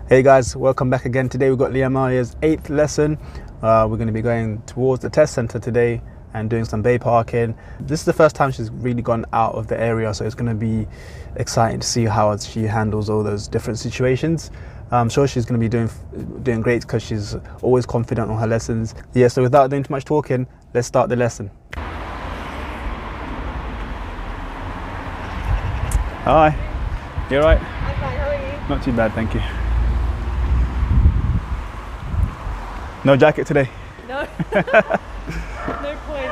Hey guys, welcome back again. Today we've got Leia 8th lesson. We're going to be going towards the test center today and doing some bay parking. This is the first time she's really gone out of the area, so it's going to be exciting to see how she handles all those different situations. I'm sure she's going to be doing great because she's always confident on her lessons. Yeah, so without doing too much talking, let's start the lesson. Hi, you alright? I'm fine, how are you? Not too bad, thank you. No jacket today? No. No point.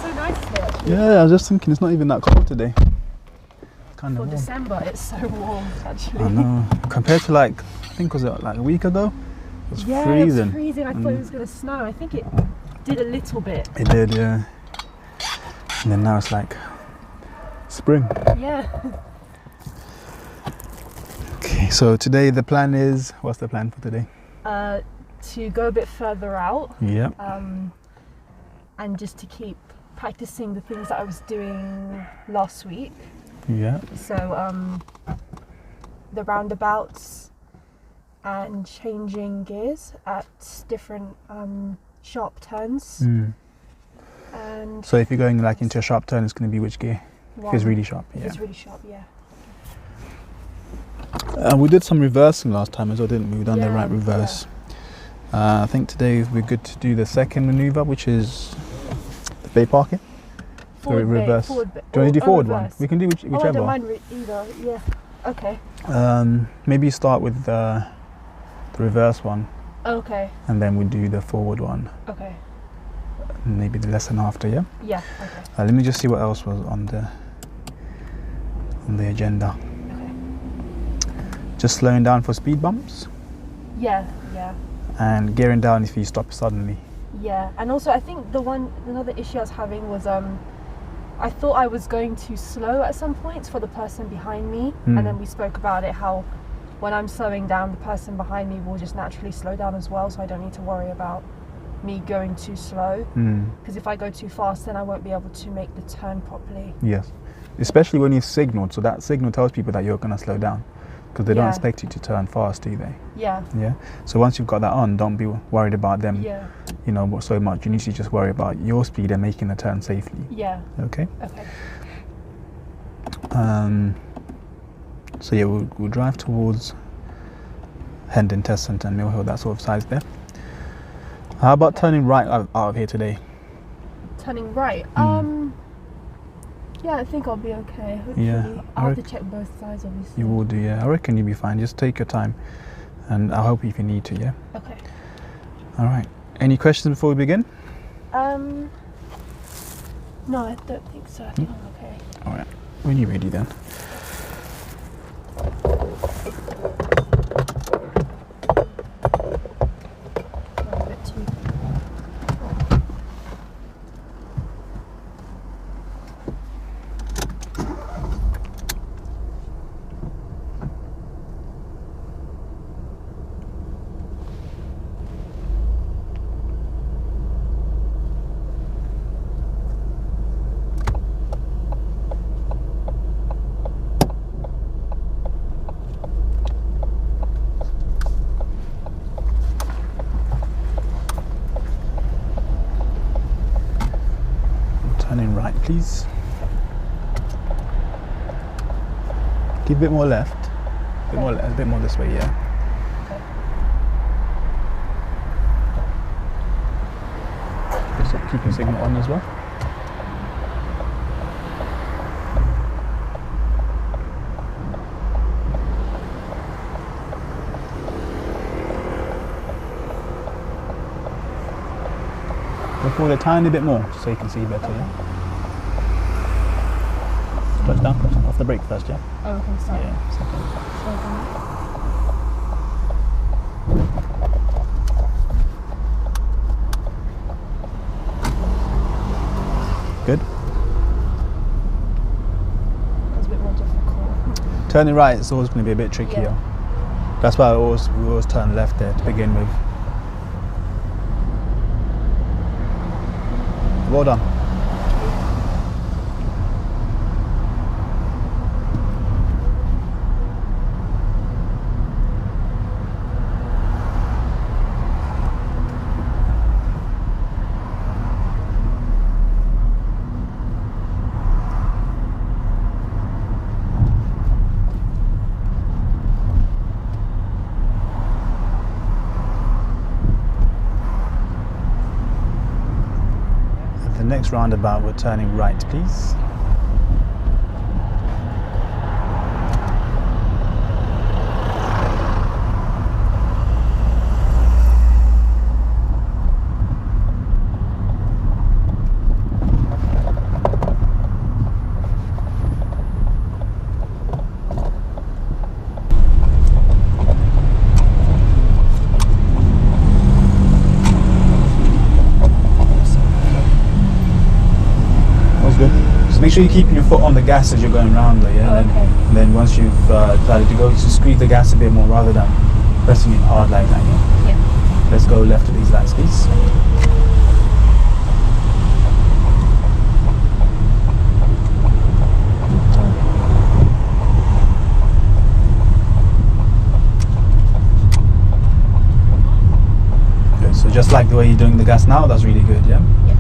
So nice here actually. Yeah, I was just thinking it's not even that cold today. Kind For of warm. December it's so warm actually. I know. Compared to like, I think was it like a week ago? It was Yeah, freezing. it was freezing. I thought it was going to snow. I think it did a little bit. It did, yeah. And then now it's like spring. Yeah. Okay, so today the plan is, what's the plan for today? To go a bit further out. Yeah. And just to keep practicing the things that I was doing last week. Yeah. So the roundabouts and changing gears at different sharp turns. And So if you're going like into a sharp turn, it's going to be which gear? If it's really sharp, yeah. If it's really sharp, yeah. We did some reversing last time as well, didn't we? We've done the Yeah, right reverse. I think today we're good to do the second maneuver, which is the bay parking. Forward bay, reverse. forward bay. Do you want to do forward one? reverse. We can do Oh, I whichever. don't mind either, yeah. Okay. Maybe start with the reverse one, Okay. and then we do the forward one. Okay. Maybe the lesson after, yeah? Yeah, okay. Let me just see what else was on the agenda. Okay. Just slowing down for speed bumps Yeah. and gearing down if you stop suddenly. Yeah. And also I think another issue I was having was I thought I was going too slow at some points for the person behind me, and then we spoke about it, how when I'm slowing down, the person behind me will just naturally slow down as well, so I don't need to worry about me going too slow, because if I go too fast then I won't be able to make the turn properly. Yes, especially when you signaled, so that signal tells people that you're going to slow down, because they don't expect you to turn fast, do they? Yeah. So once you've got that on, don't be worried about them so much. You need to just worry about your speed and making the turn safely. Okay. So yeah, we'll drive towards Hendon Test Centre and Mill Hill, that sort of size there. How about turning right out of here today? Turning right? Yeah, I think I'll be okay, hopefully. Yeah, I'll have to check both sides, obviously. You will do, yeah. I reckon you'll be fine. Just take your time, and I'll help you if you need to, yeah? Okay. All right. Any questions before we begin? No, I don't think so. I think I'm okay. All right. When you're ready then. A bit too. Turning right, please. Keep a bit more left. A bit more this way, yeah. Okay. Just keep your signal on as well. Go forward a tiny bit more, so you can see better, yeah? Touch down first, off the brake first, yeah? Oh, okay, sorry. Yeah, second. Good. That was a bit more difficult. Turning right is always going to be a bit trickier. Yeah. That's why we always turn left there to begin with. Well done. next roundabout, we're turning right, please. Make sure you're keeping your foot on the gas as you're going round though, yeah? And then once you've decided to go, just squeeze the gas a bit more rather than pressing it hard like that, yeah? Yeah. Let's go left of these lights, please. Good, so just like the way you're doing the gas now, that's really good, yeah? Yeah.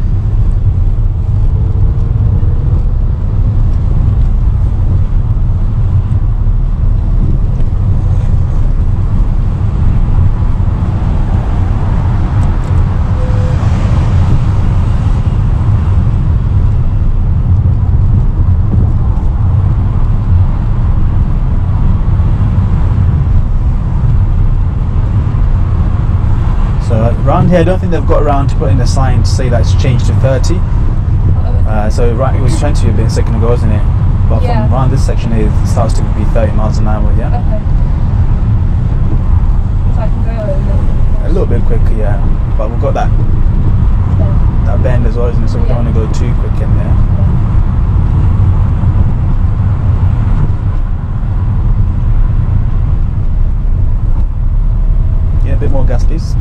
Around here, I don't think they've got around to putting a sign to say that it's changed to 30. So right, it was 20 a bit a second ago, wasn't it? But from around this section here, it starts to be 30 miles an hour, yeah? Okay. So I can go a little bit quicker, yeah. But we've got that bend as well, isn't it? So we don't want to go too quick in there. Yeah, a bit more gas, please.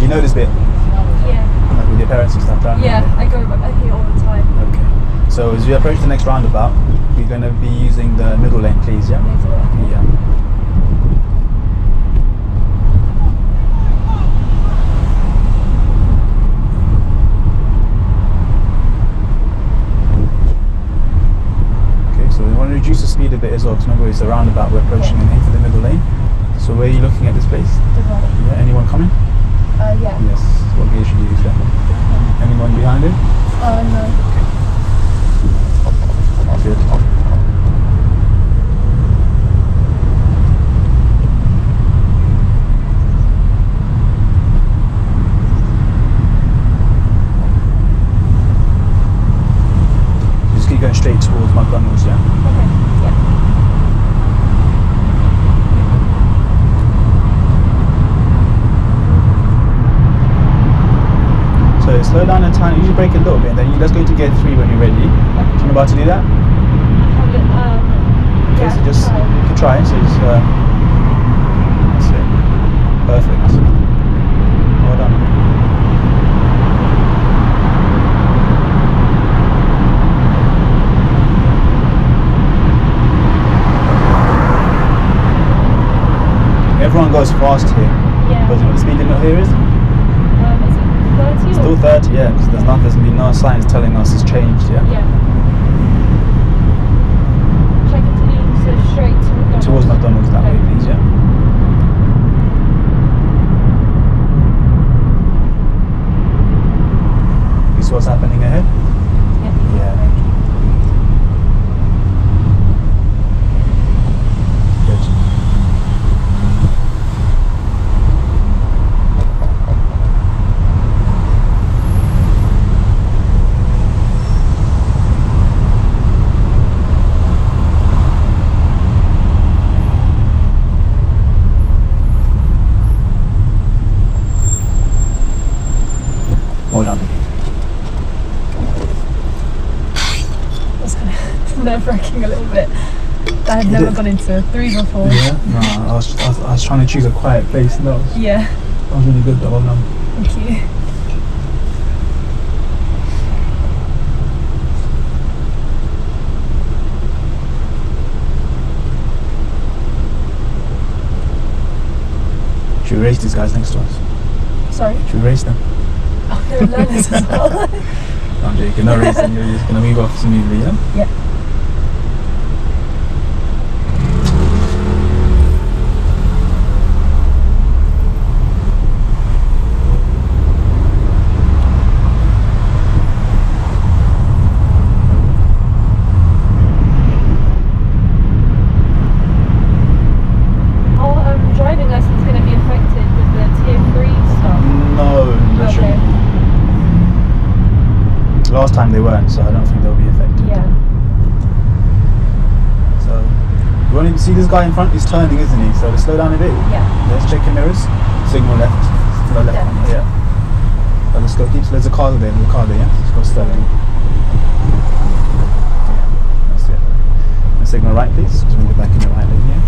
Know this bit? Yeah. Like with your parents and stuff, right? Yeah, I go here all the time. Okay. So as you approach the next roundabout, you're going to be using the middle lane, please, yeah? Yeah. Okay, so we want to reduce the speed a bit as well, because remember it's a roundabout, we're approaching and into the middle lane. So where are you looking at this place? Yeah, anyone coming? Yeah. Yes. What gear should you use there? Anyone behind him? No. Okay. Good. Just keep going straight towards McDonald's, yeah? Okay. Yeah. So slow down and time, usually brake a little bit, and then you just go into gear 3 when you're ready. Okay. So I'm about to do that? Okay, so just, you can try it, so just, that's it. Perfect. Well done. Everyone goes fast here. Yeah. But you know what the speed limit here is? Is it 30? Still 30, yeah, because there's been no signs telling us it's changed, yeah? Yeah. Should I continue so straight to McDonald's? Towards McDonald's that way, please, yeah? You see what's happening ahead? Yeah. Yeah. Good. Hold on. It's kind of nerve-wracking a little bit. I had never gone into a 3 before. Yeah? No, I was trying to choose a quiet place. That was really good though. Hold on. Thank you. Should we race these guys next to us? Sorry? Should we race them? Oh, they're learners as well. No, I'm joking. No racing. You're just going to move off smoothly, yeah? Yeah. Last time they weren't, so I don't think they'll be affected. Yeah. So, you want to see this guy in front? He's turning, isn't he? So let's slow down a bit. Yeah. Let's check your mirrors. Signal left. Signal left. Yeah. So let's go. There's a car there. There's a car there. Yeah. Let's go slowly. Yeah. That's it. And signal right, please. Just bring it back in your right lane. Yeah.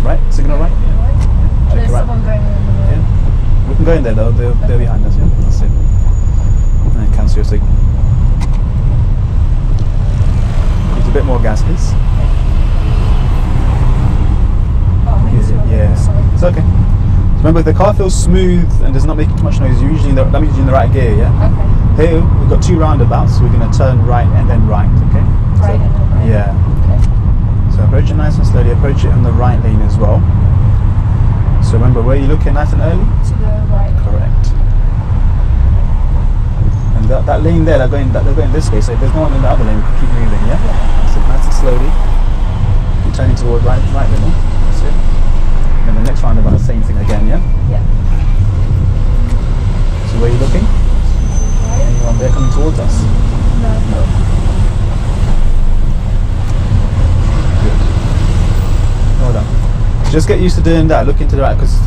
Right. Signal right. Yeah. Oh, there's right. someone going over there. Yeah. We can go in there though. They're behind us. Yeah. That's it. And then cancel your signal. A bit more gas, please. Yeah, it's okay. Remember, if the car feels smooth and does not make too much noise, that means you're in the right gear, yeah? Okay. Here, we've got 2 roundabouts, so we're going to turn right and then right, okay? Right and then right. Yeah. Okay. So approach it nice and slowly, approach it on the right lane as well. So remember, where you're looking nice and early? To the right. Correct. And that lane there, they're going this way, so if there's no one in the other lane, we can keep moving, yeah? So nice and slowly. Keep turning toward right middle. That's it. And then the next roundabout, the same thing again, yeah? Yeah. So where are you looking? Right. Anyone there coming towards us? No. Good. Well done. Just get used to doing that. Look into the right, because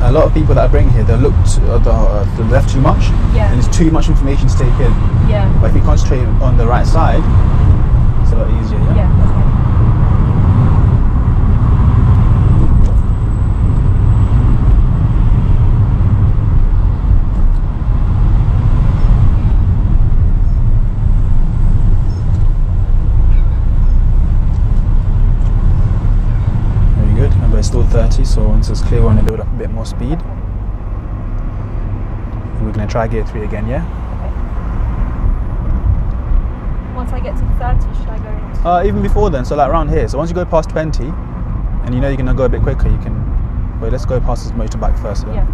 a lot of people that I bring here, they look to the left too much, and it's too much information to take in. Yeah. But if you concentrate on the right side, it's a lot easier, yeah? Yeah. Very good. Remember, it's still 30, so once it's clear, we're going to build up a bit more speed. We're going to try gear 3 again, yeah? Once I get to 30, should I go into... Even before then, so like around here. So once you go past 20, and you know you're going to go a bit quicker, you can... Wait, let's go past this motorbike first. Yeah.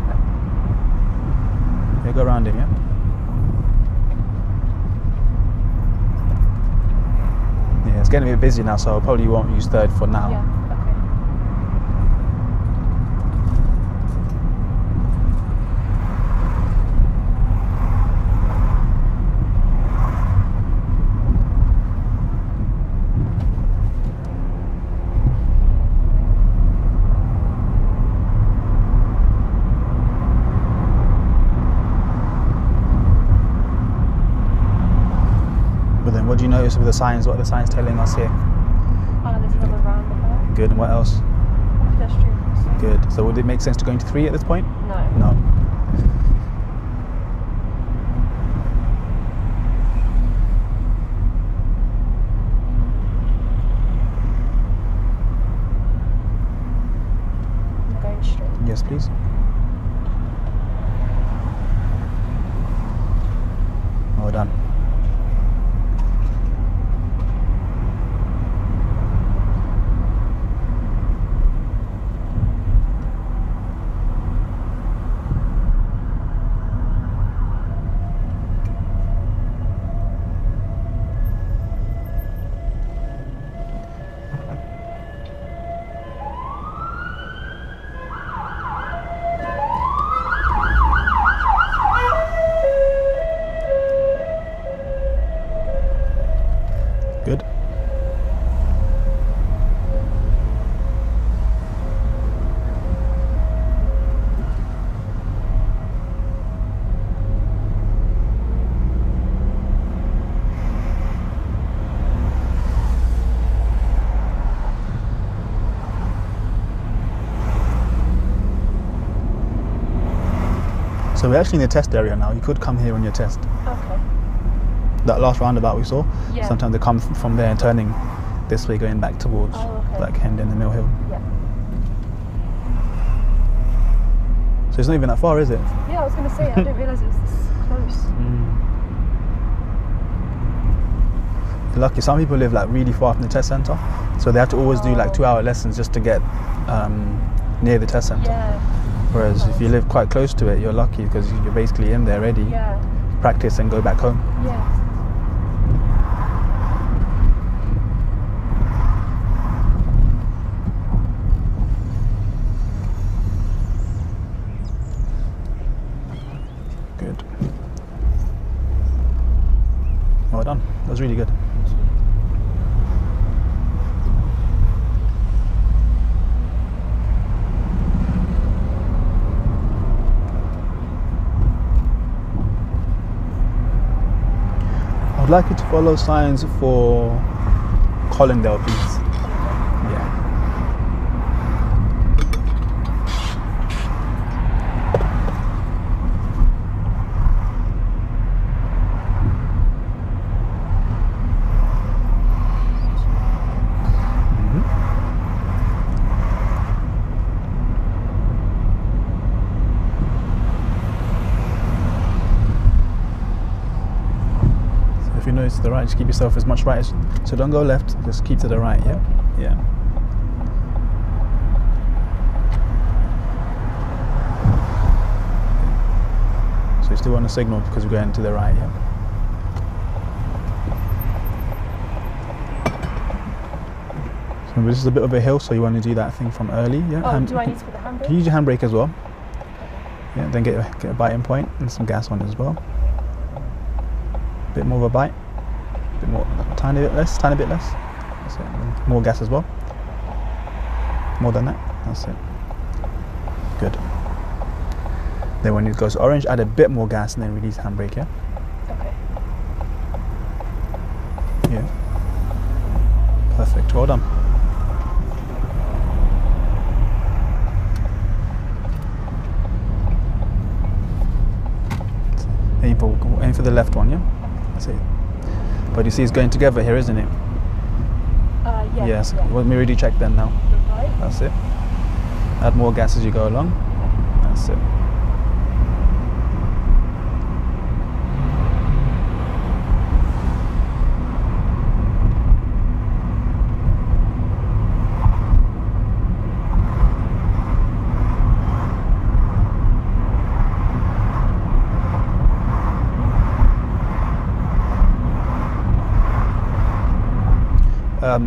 Yeah, go around him, yeah? Yeah, it's getting a bit busy now, so I probably won't use 3rd for now. Yeah. What do you notice with the signs? What are the signs telling us here? There's another roundabout. Good. And what else? Pedestrians. Good. So would it make sense to go into 3 at this point? No. No. I'm going straight. Yes, please. Well done. So we're actually in the test area now. You could come here on your test. Okay. That last roundabout we saw, Yeah. sometimes they come from there and turning this way, going back towards like Hendon and Mill Hill. Yeah. So it's not even that far, is it? Yeah, I was going to say, I didn't realise it was this close. You're lucky. Some people live like really far from the test centre, so they have to always do like 2-hour lessons just to get near the test centre. Yeah. Whereas if you live quite close to it, you're lucky because you're basically in there ready. Yeah. Practice and go back home. Yeah. Good. Well done. That was really good. I would like you to follow signs for Collindale, please. Yeah. If you know it's to the right, just keep yourself as much right as, so don't go left, just keep to the right, yeah? Yeah. So you still want to signal because we're going to the right, yeah? So this is a bit of a hill, so you want to do that thing from early, yeah? Oh, do I need to put the handbrake? You use your handbrake as well. Yeah, then get a biting point and some gas on it as well. Bit more of a bite, bit more, tiny bit less. That's it. More gas as well. More than that. That's it. Good. Then when it goes orange, add a bit more gas and then release handbrake. Yeah. Okay. Yeah. Perfect. Well done. Aim for the left one. Yeah. That's it. But you see it's going together here, isn't it? Yeah. Yes. Yeah. Let me really check then now. Right. That's it. Add more gas as you go along. That's it.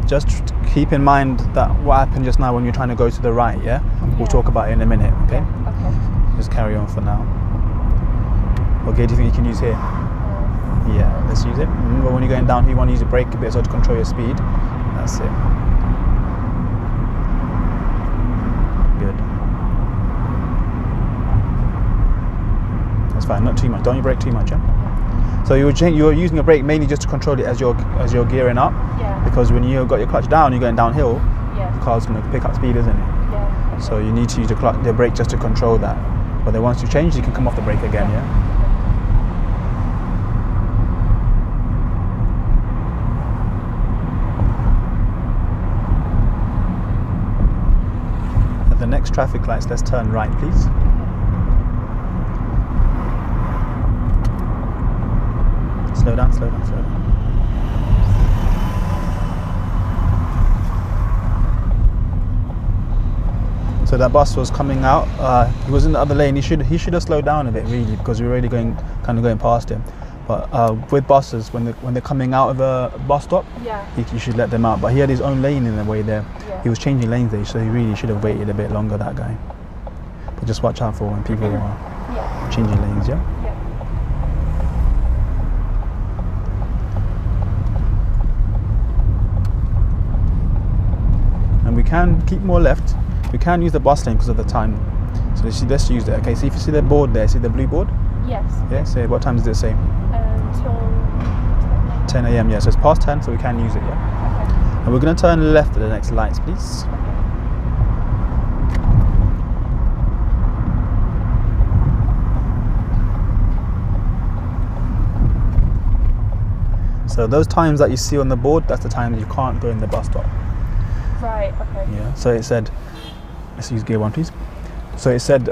Just keep in mind that what happened just now when you're trying to go to the right, yeah? We'll talk about it in a minute, okay? Yeah. Okay. Just carry on for now. What gear do you think you can use here? Yeah, let's use it. Remember when you're going down here, you want to use the brake a bit so to control your speed. That's it. Good. That's fine, not too much. Don't you brake too much, yeah? So you're using a brake mainly just to control it as you're gearing up. Yeah. Because when you've got your clutch down, you're going downhill. Yeah. The car's going to pick up speed, isn't it? Yeah. So you need to use the brake just to control that. But then once you change, you can come off the brake again, yeah? At the next traffic lights, let's turn right, please. Slow down, slow down, slow down. So that bus was coming out. He was in the other lane. He should have slowed down a bit, really, because we were really going past him. But with buses, when they're coming out of a bus stop, Yeah. you should let them out. But he had his own lane in the way there. Yeah. He was changing lanes there, so he really should have waited a bit longer. That guy. But just watch out for when people are Yeah. changing lanes. Yeah. Yeah. And we can keep more left. We can use the bus lane because of the time. So let's use it. Okay, so if you see the board there, see the blue board? Yes. Yeah, so what time does it say? Until 10 a.m. Yeah, so it's past 10, so we can use it, yeah? Okay. And we're going to turn left at the next lights, please. So those times that you see on the board, that's the times you can't go in the bus stop. Right, okay. Yeah. So it said, let's use gear 1 please. So it said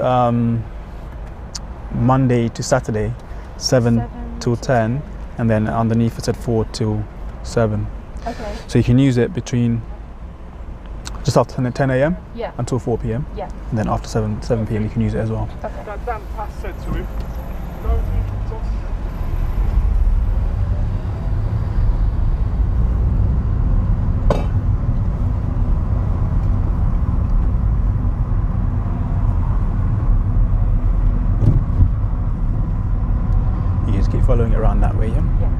Monday to Saturday, 7 till 10, and then underneath it said 4 till 7. Okay. So you can use it between just after 10 a.m. Yeah. until 4 p.m. Yeah. And then after 7 p.m. you can use it as well. Okay. You just keep following it around that way, yeah? Yeah.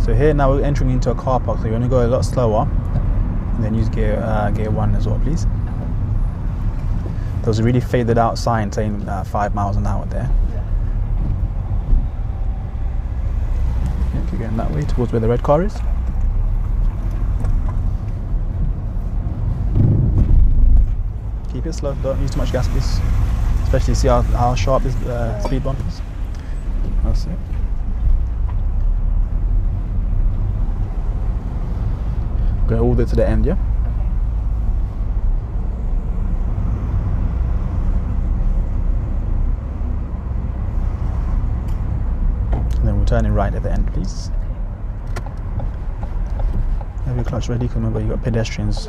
So here now we're entering into a car park, so you want to go a lot slower, and then use gear 1 as well, please. There was a really faded out sign saying 5 miles an hour there. Yeah, keep going that way towards where the red car is. Keep it slow, don't use too much gas, please. Especially see how sharp this speed bump is. That's it. Go all the way to the end, yeah? And then we're turning right at the end, please. Have your clutch ready, because remember you've got pedestrians.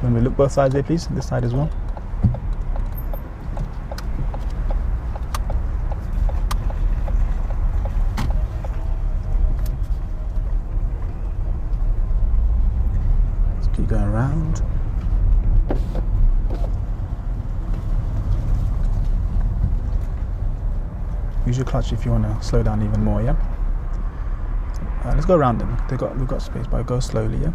When we look both sides there, please, this side as well. Keep going around. Use your clutch if you want to slow down even more, yeah? Let's go around them. We've got space, but go slowly, yeah?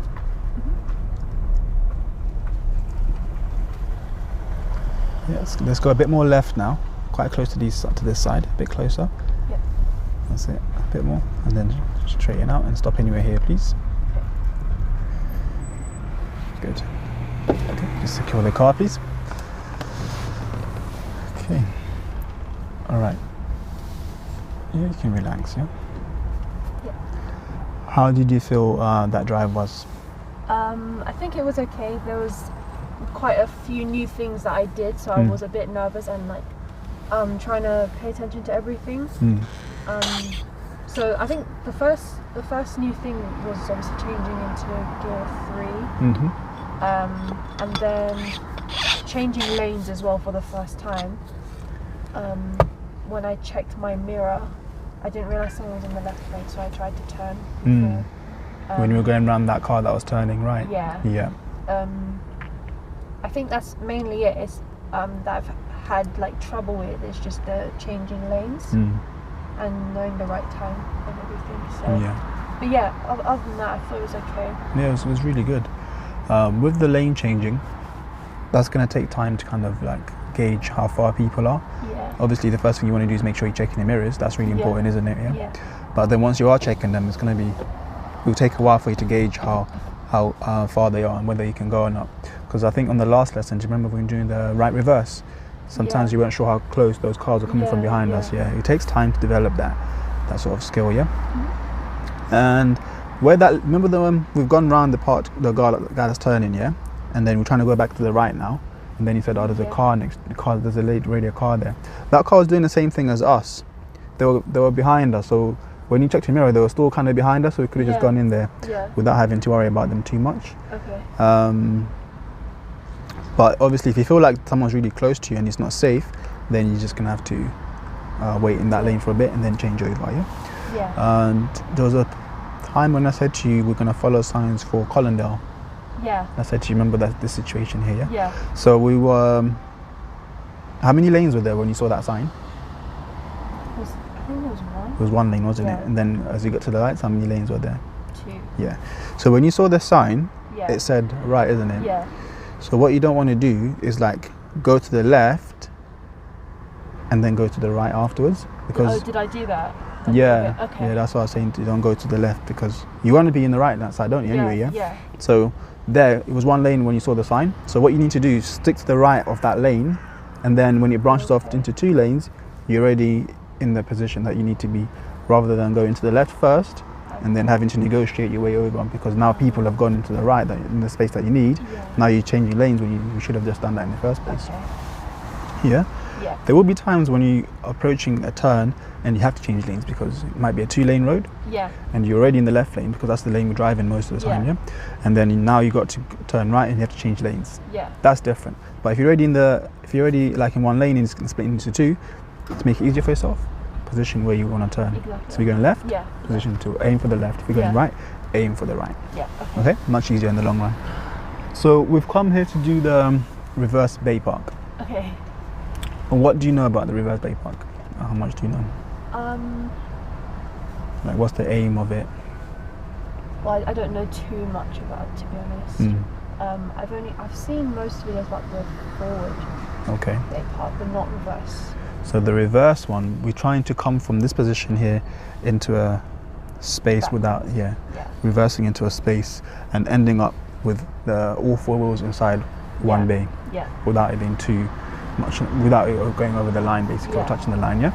Yeah, let's go a bit more left now. Quite close to this side, a bit closer. Yeah. That's it, a bit more. And then straighten out and stop anywhere here, please. Good. Okay, just secure the car, please. Okay. All right. Yeah, you can relax, yeah? Yeah. How did you feel that drive was? I think it was okay. There was quite a few new things that I did, so I was a bit nervous and like trying to pay attention to everything. So I think the first new thing was obviously changing into gear 3. And then changing lanes as well for the first time. When I checked my mirror, I didn't realise someone was in the left lane, so I tried to turn. When you were going around that car that was turning, right? Yeah. Yeah. I think that's mainly it. Is that I've had like trouble with is just the changing lanes and knowing the right time and everything. So, yeah. But yeah, other than that, I thought it was okay. Yeah, it was really good. With the lane changing, that's going to take time to kind of like gauge how far people are. Yeah. Obviously, the first thing you want to do is make sure you're checking the mirrors. That's really important, isn't it? Yeah. Yeah. But then once you are checking them, it'll take a while for you to gauge how far they are and whether you can go or not. Because I think on the last lesson, do you remember when we were doing the right reverse? Sometimes you weren't sure how close those cars are coming from behind us. Yeah, it takes time to develop that sort of skill. Yeah. And remember the one we've gone round the guy that's turning, yeah, and then we're trying to go back to the right now, and then he said, there's a car there's a late radio car there. That car was doing the same thing as us. They were behind us, so when you checked your mirror, they were still kind of behind us, so we could have just gone in there without having to worry about them too much. Okay. But obviously, if you feel like someone's really close to you and it's not safe, then you're just gonna have to wait in that lane for a bit and then change over. Yeah. And there was a time when I said to you we're gonna follow signs for Collindale. Yeah. I said to you, remember this situation here, yeah? Yeah. So we were. How many lanes were there when you saw that sign? I think there was one. It was one lane, wasn't it? And then as you got to the lights, how many lanes were there? 2. Yeah. So when you saw the sign, it said right, isn't it? Yeah. So what you don't want to do is like go to the left and then go to the right afterwards, because did I do that? Yeah, Okay. yeah, that's why I was saying don't go to the left, because you want to be in the right side, don't you? Anyway, yeah. Yeah. So there, it was one lane when you saw the sign. So what you need to do is stick to the right of that lane, and then when it branches off into 2 lanes, you're already in the position that you need to be, rather than going to the left first and then having to negotiate your way over, because now people have gone into the right, that in the space that you need. Now you're changing lanes when you should have just done that in the first place. Okay. Yeah. Yeah. There will be times when you're approaching a turn and you have to change lanes, because it might be a 2-lane road. Yeah. And you're already in the left lane, because that's the lane we drive in most of the time, yeah? And then now you got to turn right and you have to change lanes. Yeah. That's different. But if you're already like in one lane and it's split into 2, to make it easier for yourself, position where you want to turn. Exactly. So you're going left, Yeah. position to aim for the left. If you're going right, aim for the right. Yeah. Okay. Okay? Much easier in the long run. So we've come here to do the reverse bay park. Okay. And what do you know about the reverse bay park? How much do you know? Like, what's the aim of it? Well, I don't know too much about it, to be honest. I've seen most videos about the forward bay park, but not reverse. So the reverse one, we're trying to come from this position here into a space Backwards. without, reversing into a space and ending up with all 4 wheels inside one bay, without it being too much, without it going over the line, basically, or touching the line,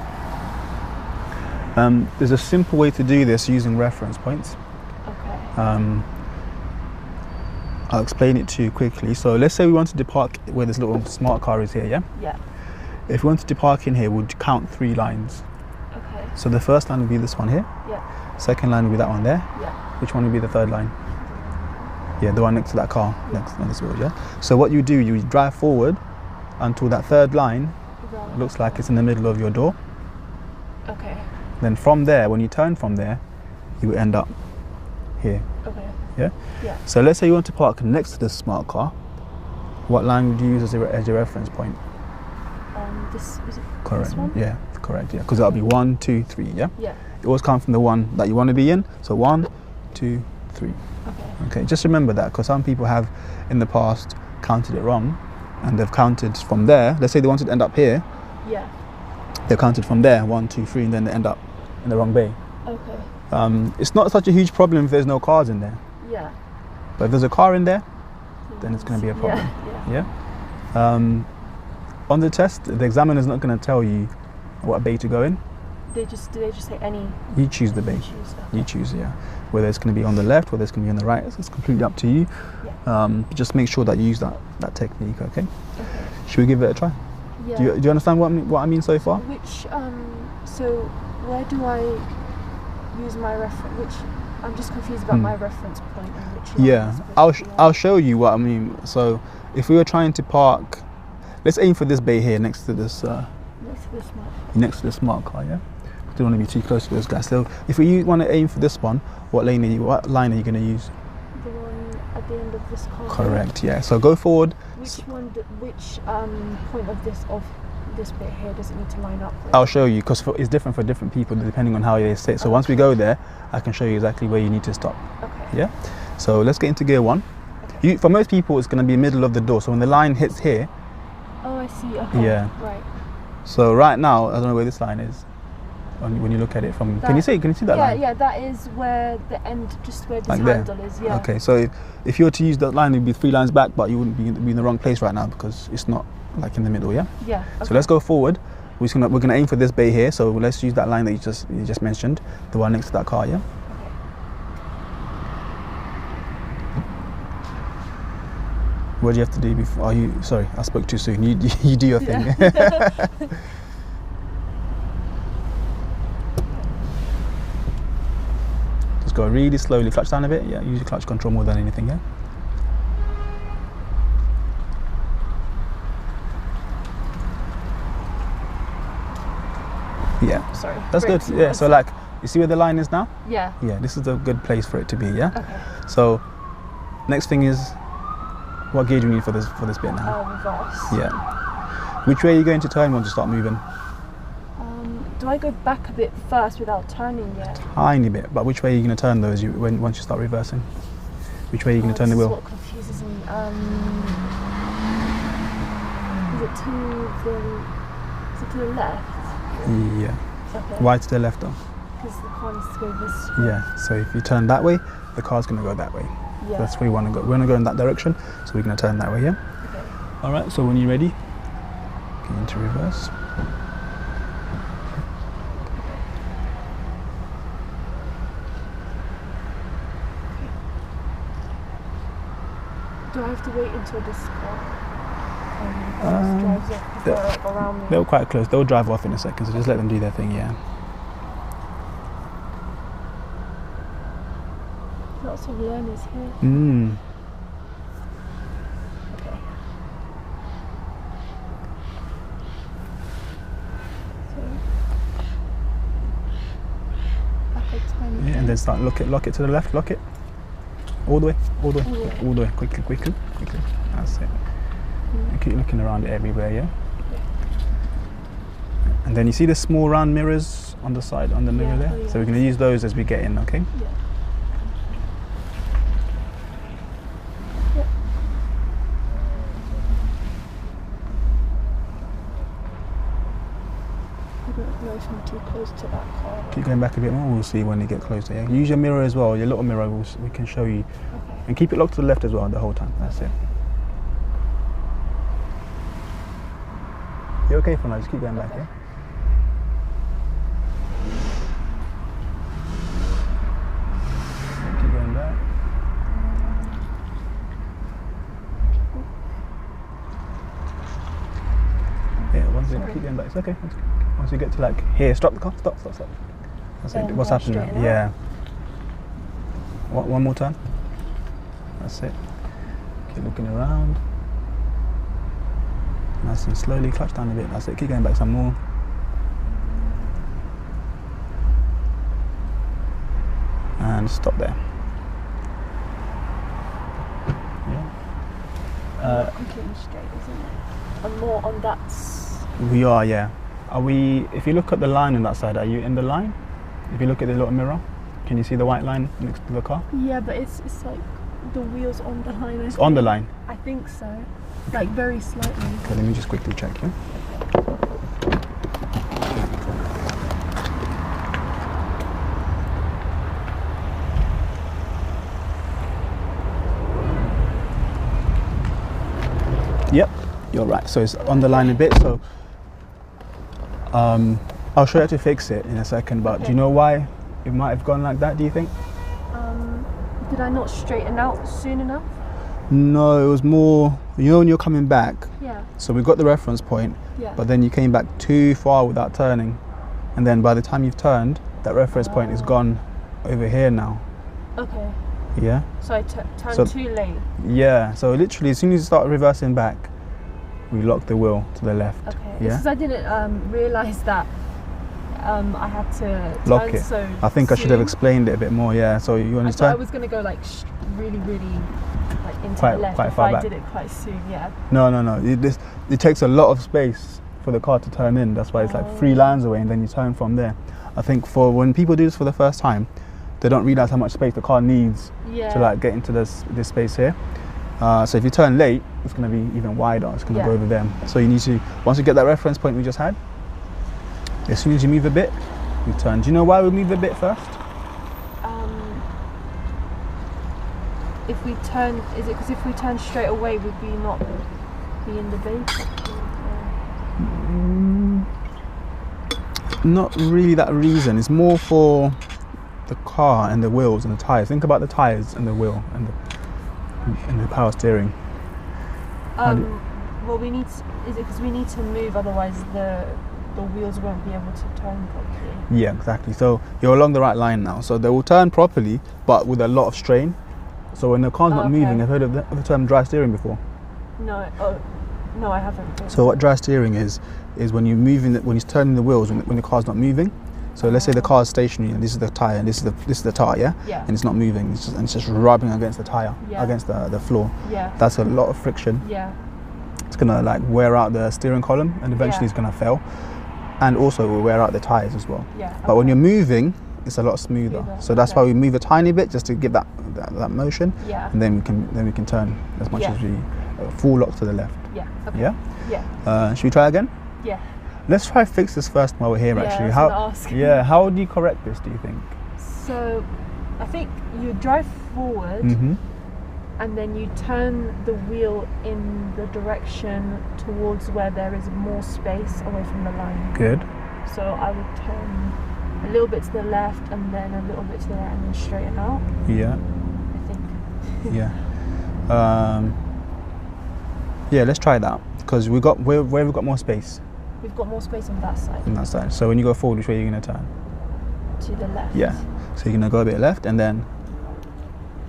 There's a simple way to do this using reference points. Okay. I'll explain it to you quickly. So let's say we wanted to park where this little smart car is here, Yeah. If we wanted to park in here, we'd count 3 lines. Okay. So the first line would be this one here. Yeah. Second line would be that one there. Yeah. Which one would be the third line? Yeah, the one next to that car, next on this road, So what you do, you drive forward until that third line looks like it's in the middle of your door. Okay. Then from there, when you turn from there, you will end up here. Okay. Yeah? Yeah. So let's say you want to park next to this smart car. What line would you use as your reference point? This is it. Correct. This one? Yeah, correct. Yeah, because that'll be 1, 2, 3. Yeah. Yeah. It always comes from the one that you want to be in. So 1, 2, 3. Okay. Okay. Just remember that, because some people have in the past counted it wrong, and they've counted from there. Let's say they wanted to end up here. Yeah. They've counted from there 1, 2, 3, and then they end up in the wrong bay. Okay. It's not such a huge problem if there's no cars in there. Yeah. But if there's a car in there, then it's going to be a problem. Yeah. On the test, the examiner's not going to tell you what bay to go in. Do they just say any? You choose the bay. You choose, whether it's going to be on the left, whether it's going to be on the right. It's completely up to you. Just make sure that you use that technique. Okay. Should we give it a try? Yeah. Do you understand what I mean so far? So where do I use my reference? I'm just confused about my reference point and which line I'm supposed to be on. I'll show you what I mean. So if we were trying to park, let's aim for this bay here next to this. Next to the smart car, yeah. We don't want to be too close to those guys. So if we want to aim for this one, what line are you going to use? The one at the end of this car. Correct. Yeah. So go forward. Which point of this bit here does it need to line up with? I'll show you, because it's different for different people depending on how they sit. So once we go there, I can show you exactly where you need to stop. Okay. Yeah. So let's get into gear 1. Okay. For most people, it's going to be middle of the door. So when the line hits here. Oh, I see. Okay. Yeah. Right. So right now, I don't know where this line is. When you look at it from, can you see that line? Yeah, that is where the end, just where this like handle there. is. Yeah. Okay, so if you were to use that line, it'd be 3 lines back, but you wouldn't be in the wrong place right now, because it's not like in the middle. Yeah. Yeah. Okay. So let's go forward. We're gonna aim for this bay here. So let's use that line that you just mentioned, the one next to that car. Yeah. What do you have to do before? Sorry, I spoke too soon. You do your thing. Just go really slowly. Clutch down a bit. Yeah, use your clutch control more than anything. Yeah. Yeah. Sorry. That's good. Yeah. So like, you see where the line is now? Yeah. Yeah. This is a good place for it to be. Yeah. Okay. So, next thing is, what gear do you need for this bit now? Reverse. Yeah. Which way are you going to turn once you start moving? Do I go back a bit first without turning yet? Tiny bit, but which way are you going to turn those once you start reversing? Which way are you going to turn the wheel? That's what confuses me. Is it to the left? Yeah. Okay. Why to the left though? because the car needs to go this way. Yeah, so if you turn that way, the car's going to go that way. Yeah. That's where we want to go. We want to go in that direction, so we're going to turn that way, yeah? Okay. All right, so when you're ready, get into reverse. Do I have to wait until this car drives off before like around me? They're quite close. They'll drive off in a second, so just let them do their thing, yeah. Lots of learners here. Okay. So, like a tiny Yeah, and then start lock it to the left, lock it. All the way. Quickly. That's it. And keep looking around everywhere, yeah? And then you see the small round mirrors on the side, on the mirror there? Yeah. So we're going to use those as we get in, okay? Yeah. I don't know if I'm too close to that car. Keep going back a bit more, we'll see when you get closer, yeah? Use your mirror as well, your little mirror, we can show you. Okay. And keep it locked to the left as well the whole time, that's it. You're okay for now, just keep going back, yeah? Keep going back. Yeah, keep going back, it's okay. Once you get to like here, stop the car, stop. That's it, what's happening now? Yeah. One more time. That's it. Keep looking around. Nice and slowly, clutch down a bit. That's it. Keep going back some more. And stop there. Yeah. Completely straight, isn't it? And more on that. We are, yeah. Are we? If you look at the line on that side, are you in the line? If you look at the little mirror, can you see the white line next to the car? Yeah, but it's like the wheels on the line. It's on the line. I think so. Like very slightly. Okay, let me just quickly check here. Yep, you're right. So it's on the line a bit. So I'll show you how to fix it in a second. But do you know why it might have gone like that? Do you think? Did I not straighten out soon enough? No, it was more. You know when you're coming back. Yeah. So we got the reference point. Yeah. But then you came back too far without turning, and then by the time you've turned, that reference point is gone over here now. Okay. Yeah. So I turned too late. Yeah. So literally, as soon as you start reversing back, we lock the wheel to the left. Okay. Yeah. Because I didn't realise that I had to lock turn it. so I think I should have soon. explained it a bit more. Yeah. So you I understand? thought I was going to go like really like into Quite- the left quite if far I back. did it quite soon. Yeah. No. It takes a lot of space for the car to turn in. That's why it's like 3 lines away, and then you turn from there. I think for when people do this for the first time, they don't realize how much space the car needs to like get into this space here. So if you turn late, it's going to be even wider. It's going to go over them. So you need to, once you get that reference point we just had, as soon as you move a bit, we turn. Do you know why we move a bit first? If we turn, is it because if we turn straight away, would we not be in the base? Not really that reason. It's more for the car and the wheels and the tires. Think about the tires and the wheel and the power steering. Well, we need. Is it because we need to move? Otherwise, the wheels won't be able to turn properly. Yeah, exactly. So you're along the right line now. So they will turn properly, but with a lot of strain. So when the car's not moving, I've heard of the term dry steering before. No. No, I haven't. So what dry steering is when you're moving, when you're turning the wheels when the car's not moving. So let's say the car is stationary and this is the tire and this is the tire, yeah? Yeah. And it's not moving. It's just rubbing against the tire, against the floor. Yeah. That's a lot of friction. Yeah. It's gonna like wear out the steering column and eventually it's gonna fail. And also it will wear out the tires as well. Yeah. But when you're moving, it's a lot smoother. So that's why we move a tiny bit just to give that motion. Yeah. And then we can turn as much as we full lock to the left. Yeah. Okay. Yeah. Yeah. Should we try again? Yeah. Let's try fix this first while we're here. Yeah, actually, I was how? gonna ask. Yeah, how would you correct this? Do you think? So, I think you drive forward, Mm-hmm. and then you turn the wheel in the direction towards where there is more space away from the line. Good. So I would turn a little bit to the left, and then a little bit to the right, and then straighten out. Yeah. I think. Yeah. Yeah. Let's try that because where have we got more space? We've got more space on that side. On that side. So when you go forward, which way are you gonna turn? To the left. Yeah. So you're gonna go a bit left and then.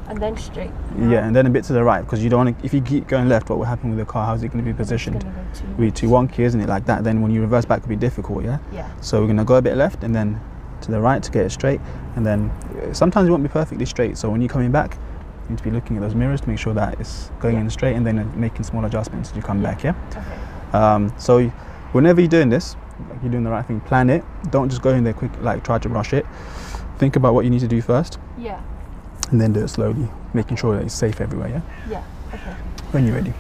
And then straight. Yeah, and then a bit to the right because you don't want to. If you keep going left, what will happen with the car? How's it going to be positioned? It's gonna go It'll be too wonky, isn't it? Like that. Then when you reverse back, it'll be difficult. Yeah. Yeah. So we're gonna go a bit left and then to the right to get it straight. And then sometimes it won't be perfectly straight. So when you're coming back, you need to be looking at those mirrors to make sure that it's going in straight, and then making small adjustments as you come back. Yeah. Okay. So whenever you're doing this, like you're doing the right thing. Plan it. Don't just go in there quick. Like try to rush it. Think about what you need to do first. Yeah. And then do it slowly, making sure that it's safe everywhere. Yeah. Yeah. Okay. When you're ready.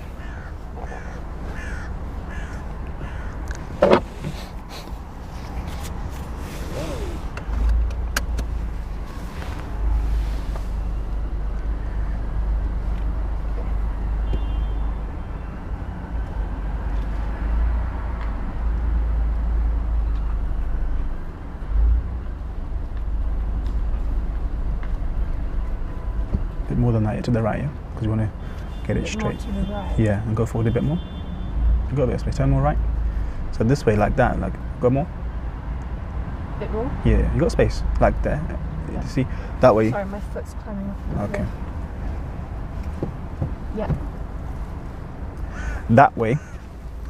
Bit more than that, to the right, yeah? Because you want to get it straight. More to the right. Yeah, and go forward a bit more. You got a bit of space. Turn more right. So this way, like that, like go more. Bit more. Yeah, you got space, like there. Yeah. You see, that way. Sorry, my foot's climbing off. Okay. Yeah. That way,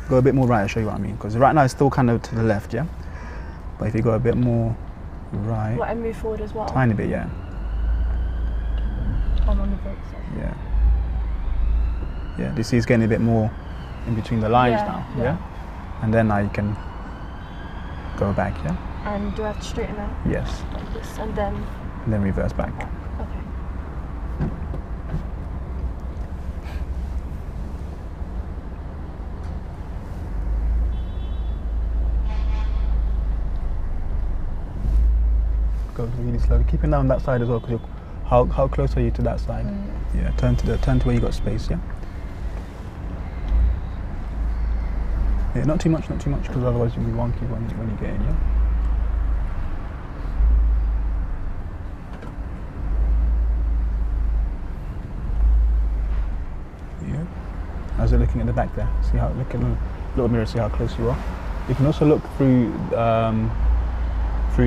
go a bit more right. I'll show you what I mean. Because right now it's still kind of to the left, yeah. But if you go a bit more right, What, and move forward as well. tiny bit, yeah. I'm on the brake side. Yeah. Yeah, do you see it's getting a bit more in between the lines now? Yeah. And then now you can go back, yeah? And do I have to straighten out? Yes. Like this, and then reverse back. okay. Go really slowly. Keep an eye on that side as well, because how close are you to that side? Yeah, turn to where you got space, yeah? Yeah, not too much, because otherwise you'll be wonky when you get in, yeah? Yeah. As you're looking at the back there, look in the little mirror, see how close you are. You can also look through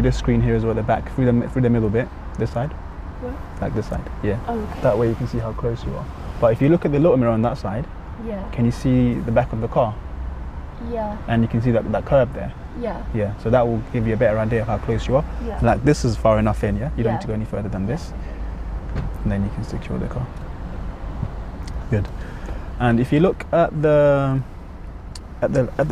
this screen here as well, at the back, through the middle bit, this side. What? Like this side, yeah. Oh, okay. That way you can see how close you are. But if you look at the little mirror on that side, Yeah. can you see the back of the car? Yeah. And you can see that curb there. Yeah. Yeah, so that will give you a better idea of how close you are. Yeah. Like this is far enough in, yeah? You don't Yeah. need to go any further than this. And then you can secure the car. Good. And if you look at the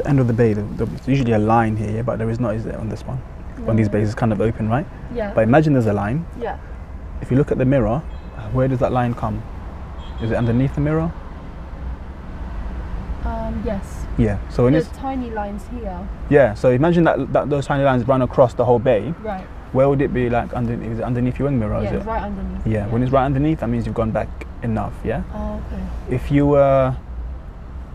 end of the bay, there's usually a line here, but there is not, is there, on this one? On these bays it's kind of open, right? Yeah. But imagine there's a line. Yeah. If you look at the mirror, where does that line come? Is it underneath the mirror? Yes. Yeah. So when There's it's tiny lines here. yeah. So imagine that those tiny lines run across the whole bay. Right. Where would it be? Like underneath? Is it underneath your wing mirror? Yeah, Is it? it's right underneath. Yeah. When it's right underneath, that means you've gone back enough. Yeah. Oh, okay.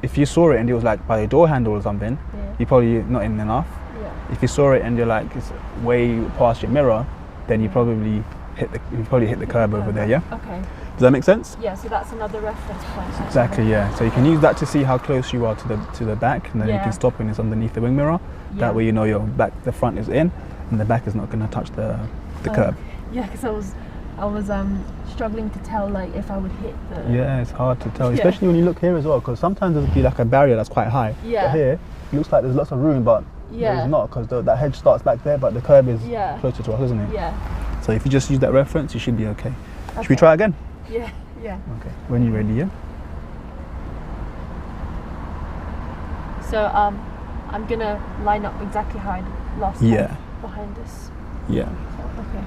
If you saw it and it was like by a door handle or something, Yeah. you're probably not in enough. Yeah. If you saw it and you're like it's way past your mirror, then you probably hit the curb over there. Yeah. Okay. Does that make sense? Yeah, so that's another reference point. Exactly, yeah. So you can use that to see how close you are to the back, and then you Yeah. can stop when it's underneath the wing mirror. Yeah. That way you know the front is in, and the back is not going to touch the curb. Yeah, because I was struggling to tell like if I would hit the. Yeah, it's hard to tell, Yeah. especially when you look here as well, because sometimes there'll be like a barrier that's quite high. Yeah. But here, it looks like there's lots of room, but Yeah. there's not, because that hedge starts back there, but the curb is Yeah. closer to us, isn't it? Yeah. So if you just use that reference, you should be okay. Should we Okay. try again? Yeah. Yeah. Okay. When you're ready, yeah. So I'm gonna line up exactly how I did last Yeah. time behind this. Yeah. So, okay.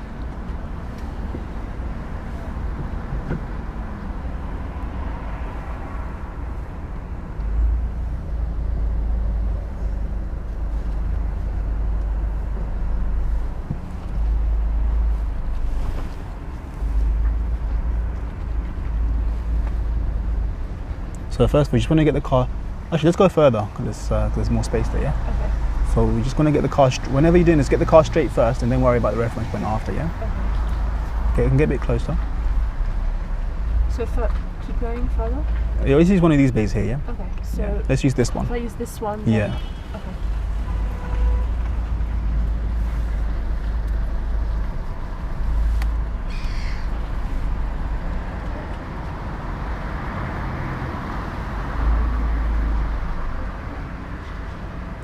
So first we just want to get the car. Actually, let's go further because there's more space there. Yeah. Okay. So we're just going to get the car. Whenever you're doing this, get the car straight first, and then worry about the reference point after. Yeah. Okay. You can get a bit closer. So keep going further. You always use one of these bays here. Yeah. Okay. So yeah. Let's use this one. If I use this one. Yeah. Then, okay.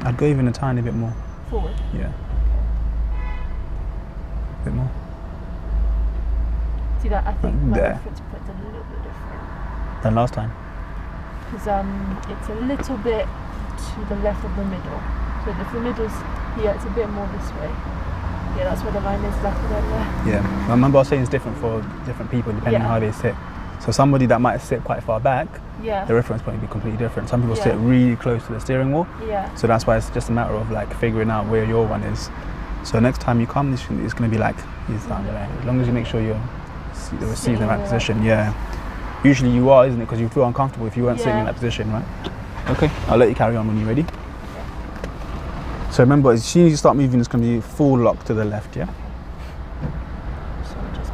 I'd go even a tiny bit more. Forward? Yeah. A bit more. See that? I think my there. reference point's a little bit different. Than last time? Because it's a little bit to the left of the middle. So if the middle's here, it's a bit more this way. Yeah, that's where the line is, exactly there. Yeah. I remember I was saying it's different for different people depending on how they sit. So somebody that might sit quite far back, the reference point would be completely different. Some people sit really close to the steering wheel. Yeah. So that's why it's just a matter of like figuring out where your one is. So next time you come, it's going to be like he's down there. As long as you make sure you're seated in the right position. Yeah. Usually you are, isn't it? Because you feel uncomfortable if you weren't sitting in that position, right? Okay. I'll let you carry on when you're ready. So remember, as soon as you start moving, it's going to be full lock to the left. Yeah. So just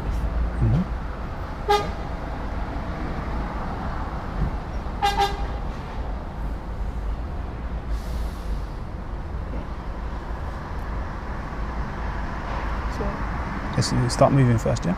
Let's start moving first, yeah?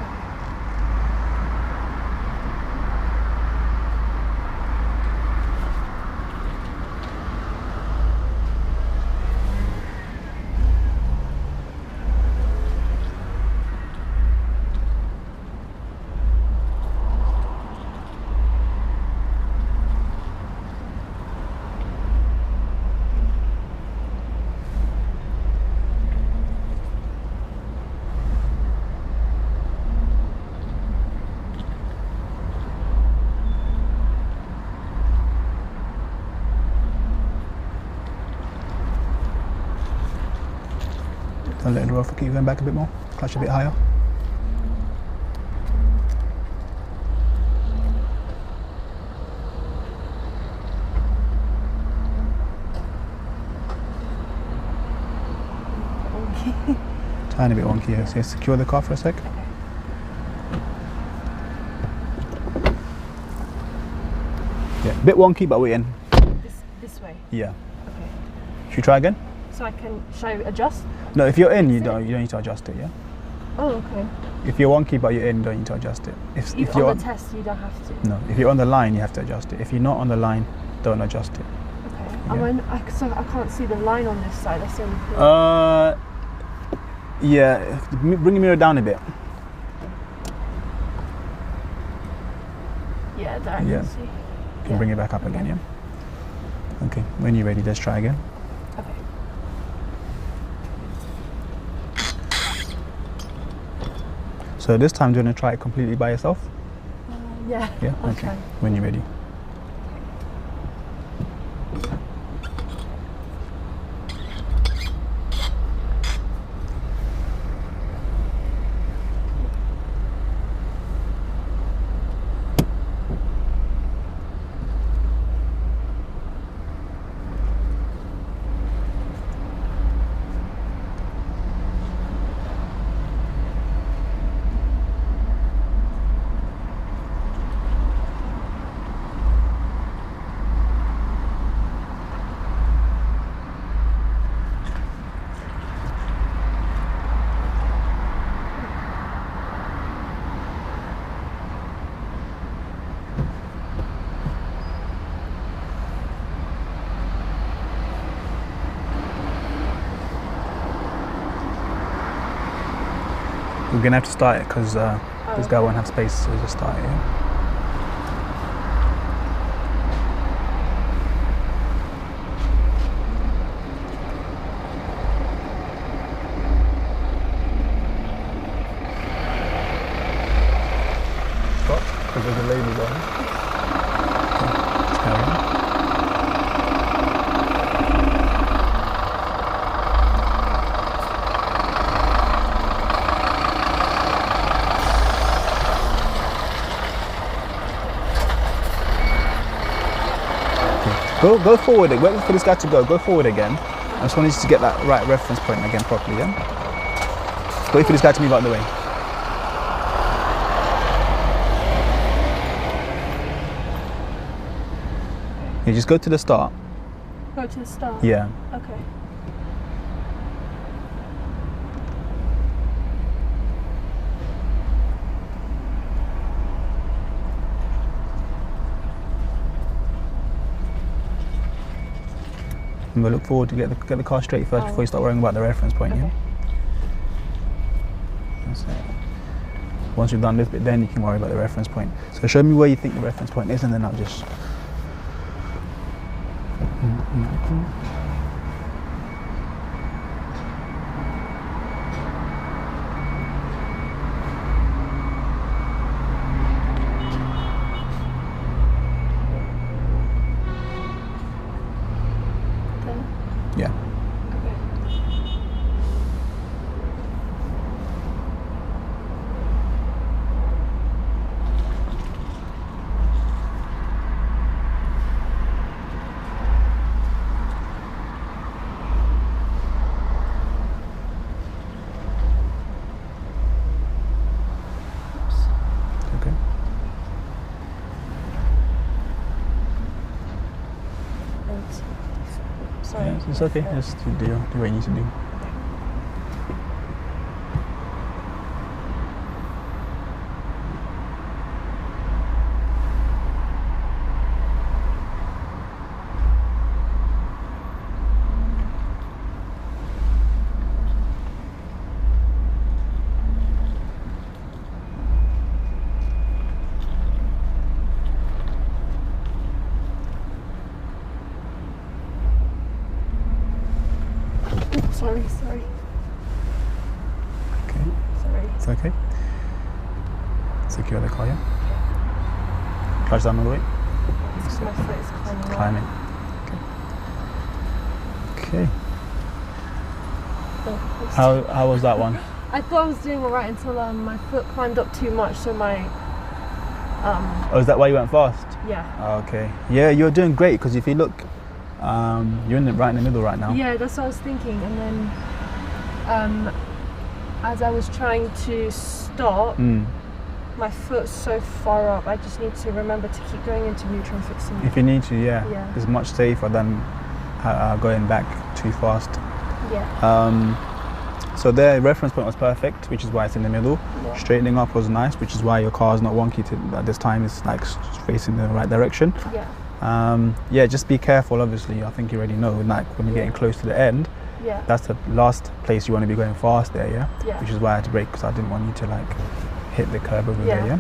Don't let it roll. Keep going back a bit more. Clutch a bit higher. Tiny bit wonky here. So secure the car for a sec. Yeah, a bit wonky, but we're in. This way? Yeah. Okay. Should we try again? So shall I adjust? No, if you're in, you don't need to adjust it, yeah? Oh, okay. If you're wonky but you're in, you don't need to adjust it. If you're on the test, you don't have to? No, if you're on the line, you have to adjust it. If you're not on the line, don't adjust it. Okay. Yeah. So I can't see the line on this side, that's the only thing. Yeah, bring the mirror down a bit. Yeah, there I can see. You can bring it back up again, yeah? Okay, when you're ready, let's try again. Okay. So this time, do you want to try it completely by yourself? Yeah. Yeah? Okay. When you're ready. We're gonna have to start it because this guy won't have space, so we'll just start it. Yeah? Stop, because there's a label on it. Let's carry on. Go forward. Wait for this guy to go. Go forward again. I just want you to get that right reference point again properly, yeah? Wait for this guy to move out of the way. You just go to the start. Go to the start? Yeah. Okay. And we'll look forward to get the car straight first before you start worrying about the reference point, Okay. yeah? That's it. Once you've done this bit, then you can worry about the reference point. So show me where you think the reference point is, and then I'll just... Yeah. Okay. Sorry. Yeah, it's okay. Just do what you need to do. Sorry. Okay. Sorry. It's okay. Secure the car, yeah? Clutch down all the way. It's my foot is Climbing. Okay. How was that one? I thought I was doing alright until my foot climbed up too much, so my Oh, is that why you went fast? yeah. Okay. Yeah, you're doing great, because if you look, you're right in the middle right now. Yeah, that's what I was thinking. And then as I was trying to stop, my foot's so far up, I just need to remember to keep going into neutral and fixing it. If you need to, yeah. Yeah. It's much safer than going back too fast. Yeah. So their reference point was perfect, which is why it's in the middle. Yeah. Straightening up was nice, which is why your car is not wonky at this time. It's like facing the right direction. Yeah. Yeah, just be careful, obviously. I think you already know, like when you're getting close to the end, Yeah. that's the last place you want to be going fast there, yeah? Yeah. Which is why I had to brake, because I didn't want you to like hit the curb over Yeah. there,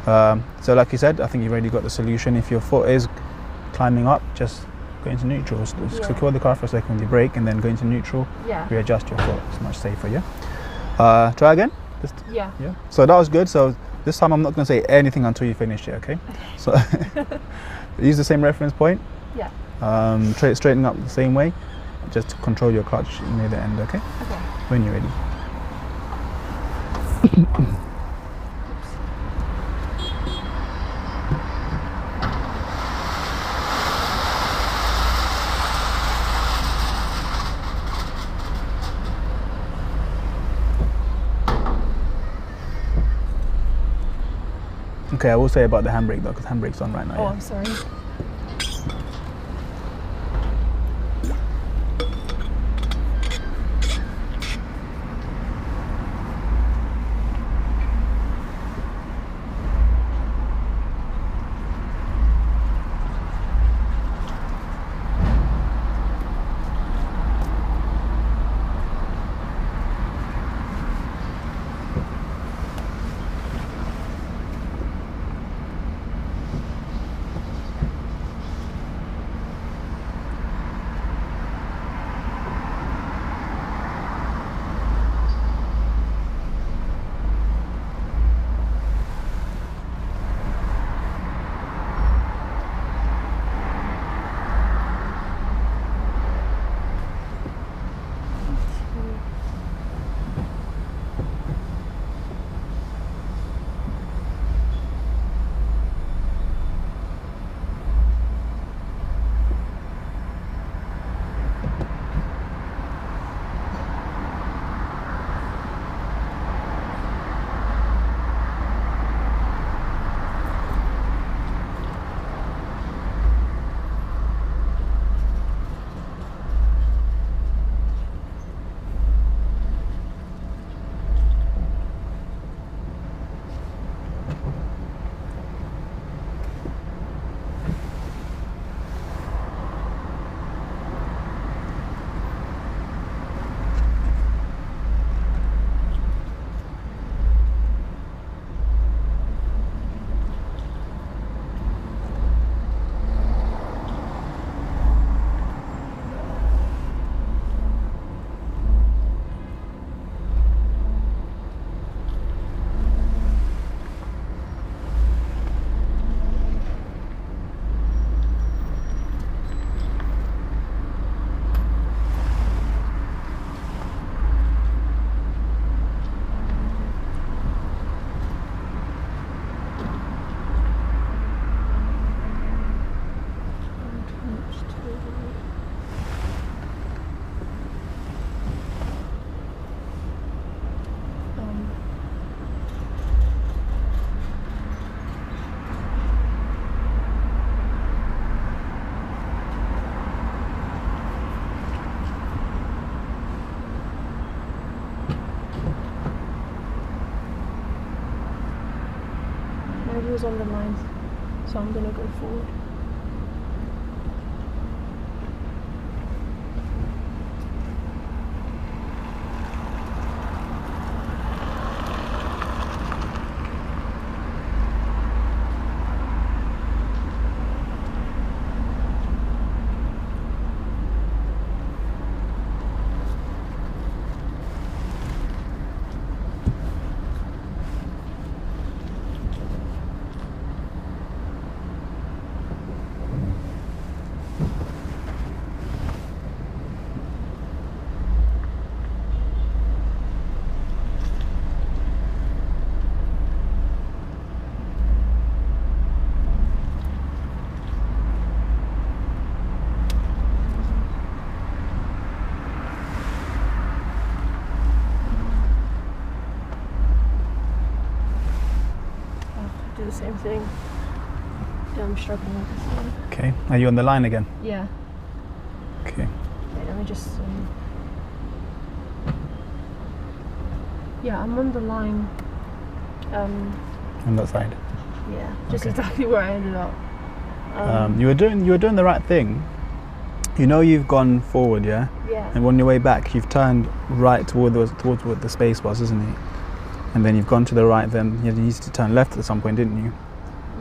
yeah? So like you said, I think you've already got the solution. If your foot is climbing up, just go into neutral. Yeah. Secure the car for a second with your brake, and then go into neutral, Yeah. readjust your foot. It's much safer, yeah? Try again? Just, Yeah. yeah. So that was good. So this time I'm not going to say anything until you finish it, okay? So use the same reference point. Yeah. Straighten up the same way. Just to control your clutch near the end, okay? Okay. When you're ready. Okay, I will say about the handbrake though, because handbrake's on right now. Oh, Yeah? I'm sorry. My wheel's on the line, so I'm gonna go forward. Do the same thing. Yeah, I'm struggling with this one. Okay. Are you on the line again? Yeah. Okay. Wait, let me just. Yeah, I'm on the line. On that side. Yeah, just Okay. exactly where I ended up. You were doing the right thing. You know you've gone forward, yeah? Yeah. And on your way back, you've turned right towards what the space was, isn't it? And then you've gone to the right. Then you needed to turn left at some point, didn't you?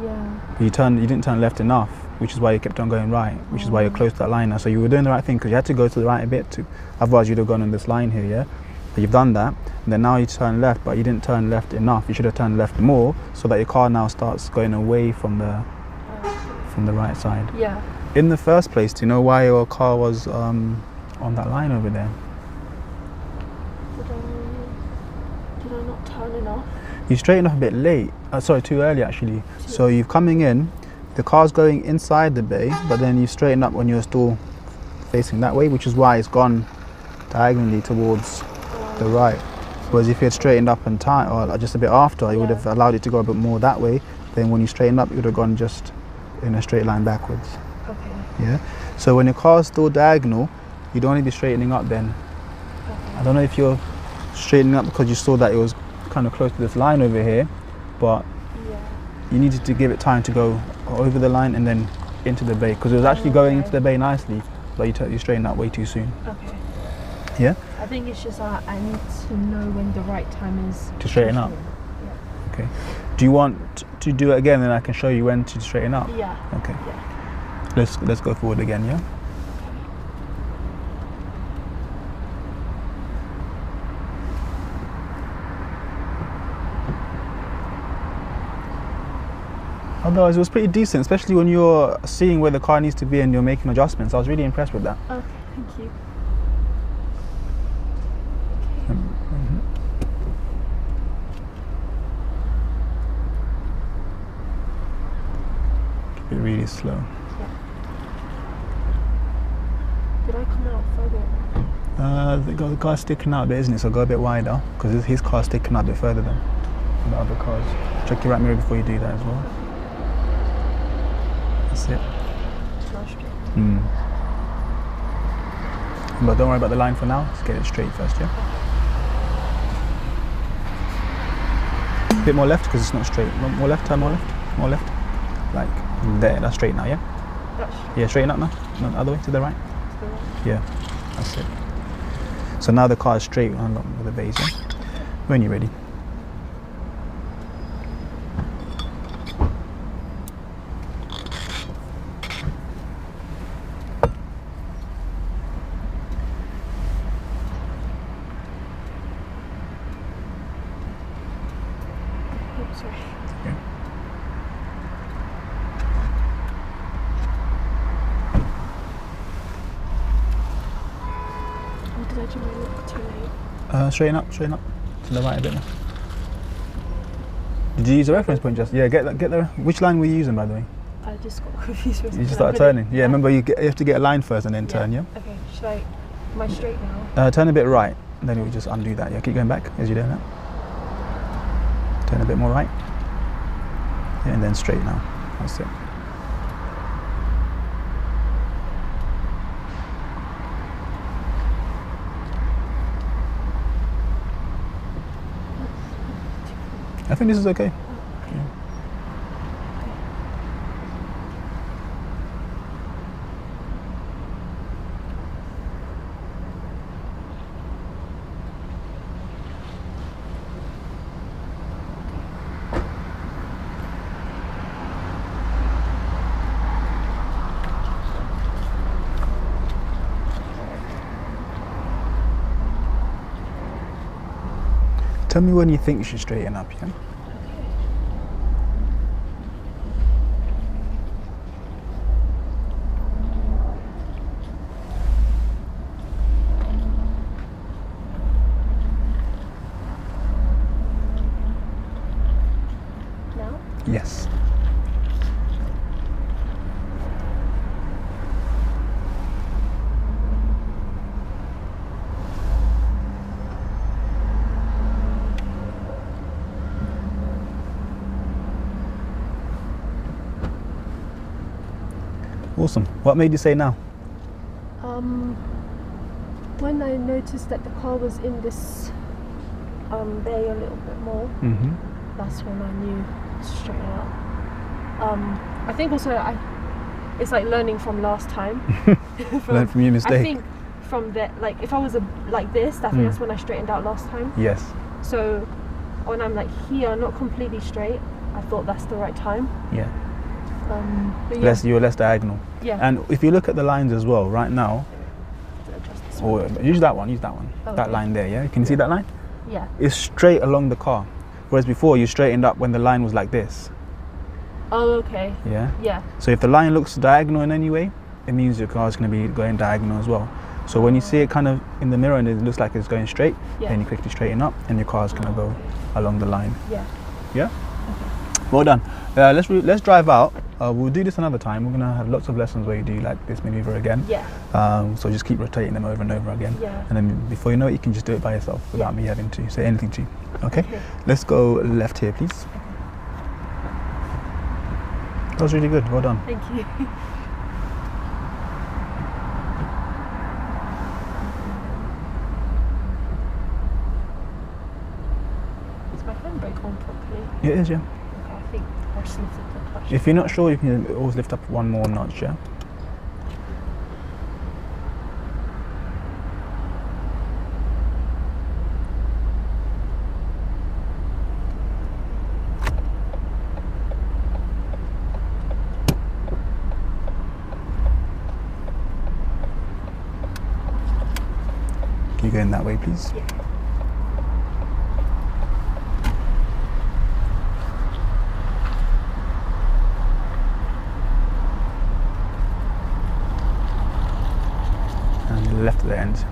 Yeah. You didn't turn left enough, which is why you kept on going right, which is why you're close to that line now. So you were doing the right thing because you had to go to the right a bit too. Otherwise, you'd have gone on this line here, yeah? But you've done that, and then now you turn left, but you didn't turn left enough. You should have turned left more so that your car now starts going away from the right side. Yeah. In the first place, do you know why your car was on that line over there? Did I not turn enough? You straightened off a bit late. Sorry, too early actually. So you're coming in, the car's going inside the bay, but then you straighten up when you're still facing that way, which is why it's gone diagonally towards the right. Whereas if you had straightened up and or just a bit after, you would have allowed it to go a bit more that way. Then when you straighten up, it would have gone just in a straight line backwards. Okay. Yeah. So when your car's still diagonal, you don't need to be straightening up then. Okay. I don't know if you're straightening up because you saw that it was kind of close to this line over here, but you needed to give it time to go over the line and then into the bay, because it was actually going into the bay nicely, but you straightened up way too soon. Okay. Yeah? I think it's just I need to know when the right time is To straighten up? Yeah. Okay. Do you want to do it again, and I can show you when to straighten up? Yeah. Okay. Yeah. Let's go forward again, yeah? Otherwise, it was pretty decent, especially when you're seeing where the car needs to be and you're making adjustments. I was really impressed with that. Okay, thank you. Keep it really slow. Yeah. Did I come out further? The car's sticking out a bit, isn't it? So go a bit wider, because his car's sticking out a bit further than the other cars. Check your right mirror before you do that as well. That's it. But don't worry about the line for now. Let's get it straight first, yeah? A bit more left because it's not straight. More left, turn more left. More left. Like there, that's straight now, yeah? That's Yeah, straighten up now. No, the other way, to the right. the right. Yeah, that's it. So now the car is straight on with the base, yeah? When you're ready. Oh, sorry. Yeah. Or did I do my look too late? Straighten up to the right a bit more. Did you use a reference point just? Yeah, get the. Which line were you using, by the way? I just got confused for a You second. just started turning. Yeah, remember you have to get a line first and then turn. Yeah. Okay, should I? Am I straight now? Turn a bit right, then it will just undo that. Yeah, keep going back as you're doing that. Turn a bit more right. Yeah, and then straight now. That's it. I think this is okay. Yeah. Tell me when you think you should straighten up, yeah? Now? Yes. Awesome. What made you say now? When I noticed that the car was in this bay a little bit more, Mm-hmm. that's when I knew to straighten up. I think also it's like learning from last time. Learn from your mistake. I think from that, like if I was like this, I think that's when I straightened out last time. Yes. So when I'm like here, not completely straight, I thought that's the right time. Yeah. But yeah, You're less diagonal. yeah. And if you look at the lines as well, right now, Adjust this or one. use that one. Oh, That okay. line there, yeah? Can you see that line? Yeah. It's straight along the car. Whereas before you straightened up when the line was like this. Oh, okay. Yeah? Yeah. So if the line looks diagonal in any way, it means your car is going to be going diagonal as well. So when you see it kind of in the mirror and it looks like it's going straight, Yeah. then you quickly straighten up and your car is going to go along the line. Yeah. Yeah? Well done. Let's drive out. We'll do this another time. We're going to have lots of lessons where you do like this maneuver again. Yeah. So just keep rotating them over and over again. Yeah. And then before you know it, you can just do it by yourself without me having to say anything to you. Okay? Okay. Let's go left here, please. That was really good. Well done. Thank you. Is my handbrake on properly? It is, yeah. Okay, I think I just lifted the clutch. If you're not sure, you can always lift up one more notch, yeah? Can you go in that way, please? Yeah. And left at the end.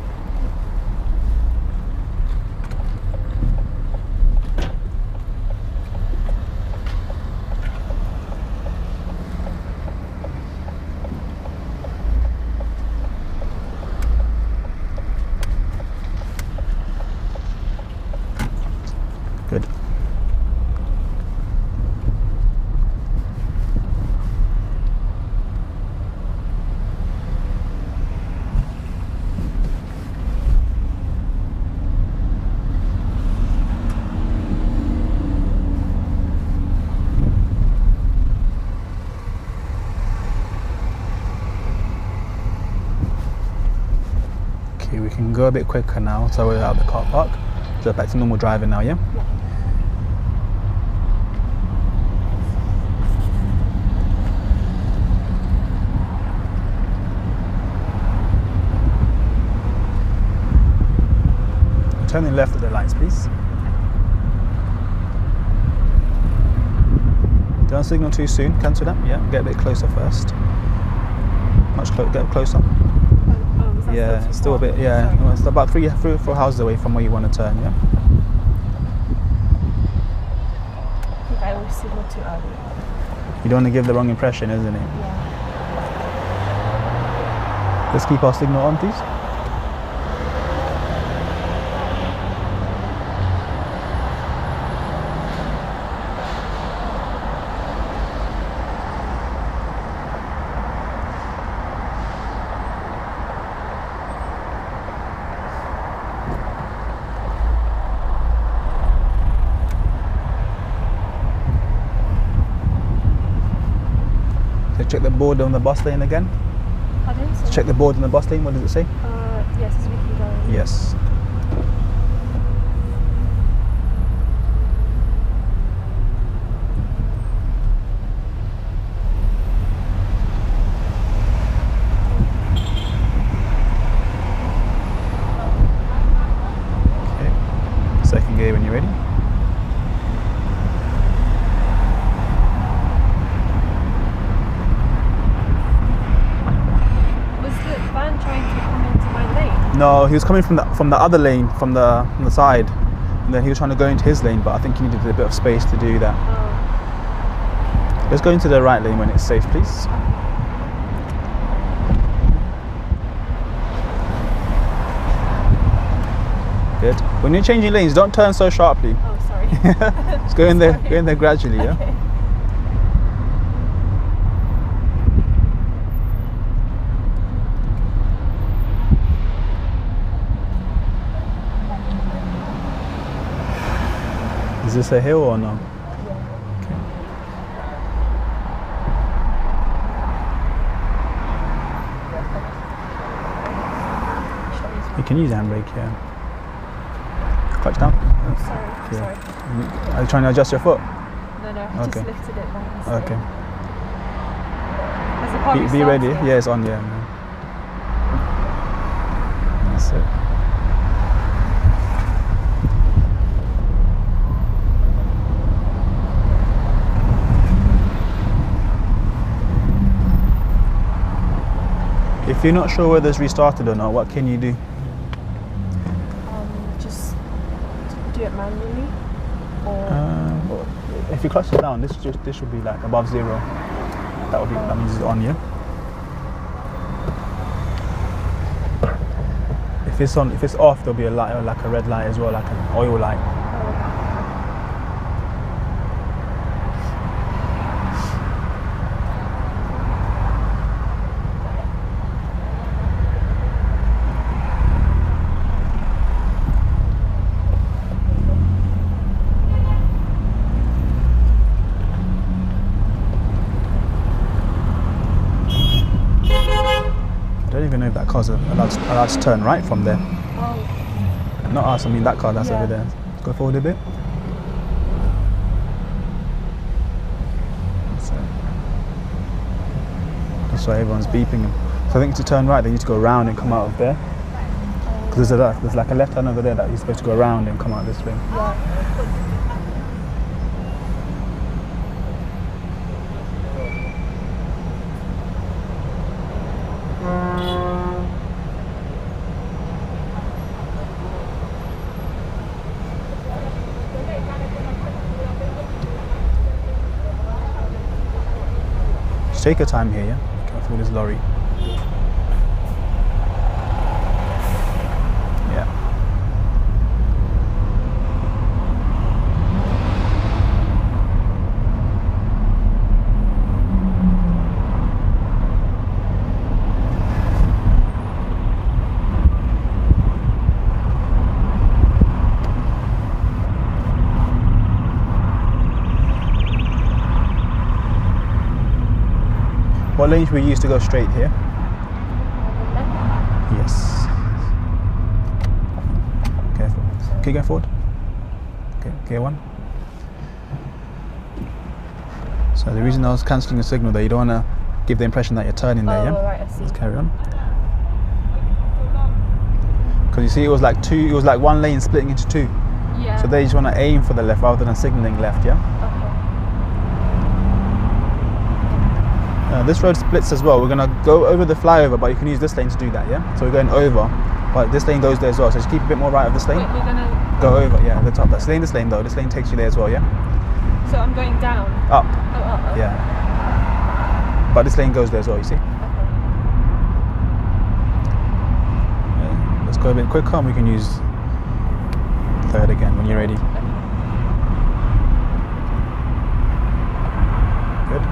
Good. can go a bit quicker now, so we're out of the car park. So back to normal driving now, yeah? Turning left at the lights, please. Don't signal too soon. Cancel that. Yeah, get a bit closer first. Get closer. Was that Yeah, it's still a bit. Yeah, Sorry. well, it's about three or four houses away from where you want to turn. Yeah. I think I always signal too early. You don't want to give the wrong impression, isn't it? Yeah. Let's keep our signal on, please. Check the board on the bus lane again. Pardon? Sorry. Check the board on the bus lane. What does it say? Yes, as we can go. Yes. Okay. Second gear when you're ready. No, he was coming from the other lane, from the side, and then he was trying to go into his lane, but I think he needed a bit of space to do that. Oh. Let's go into the right lane when it's safe, please. Good. When you're changing lanes, don't turn so sharply. Oh, sorry. Just go in there, gradually, yeah. Okay. Is this a hill or no? Okay. You can use the handbrake, yeah. Clutch down. Oh, sorry. Yeah. Sorry. Are you trying to adjust your foot? No, I Okay. just lifted it by mistake. Okay. Has the car Be ready. restarted? Yeah, it's on, yeah. That's it. If you're not sure whether it's restarted or not, what can you do? Just do it manually, or Well, if you clutch it down, this should be like above zero. That means it's on, yeah. If it's off, there'll be a light, like a red light as well, like an oil light. I don't even know if that car's allowed to turn right from there. Oh. Not us, I mean that car that's Yeah. over there. Let's go forward a bit. That's why everyone's beeping. So I think to turn right, they need to go around and come out of there. Because there's like a left hand over there that you're supposed to go around and come out this way. Just take your time here, yeah? Careful with this lorry. Yeah. What lane should we use to go straight here? Yes. Keep going forward. Okay, gear 1. So the reason I was cancelling the signal there, you don't want to give the impression that you're turning there, yeah? Right, I see. Let's carry on. Because you see, it was like one lane splitting into 2. Yeah. So there you just want to aim for the left rather than signalling left, yeah? Okay. This road splits as well. We're going to go over the flyover, but you can use this lane to do that, yeah? So we're going over, but this lane goes there as well. So just keep a bit more right of this lane. Wait, we're going to... Go over, yeah, the top. That's this lane though. This lane takes you there as well, yeah? So I'm going down? Up. Oh, up. Okay. Yeah. But this lane goes there as well, you see? Okay. Yeah. Let's go a bit quicker and we can use 3rd again when you're ready. Okay. Good.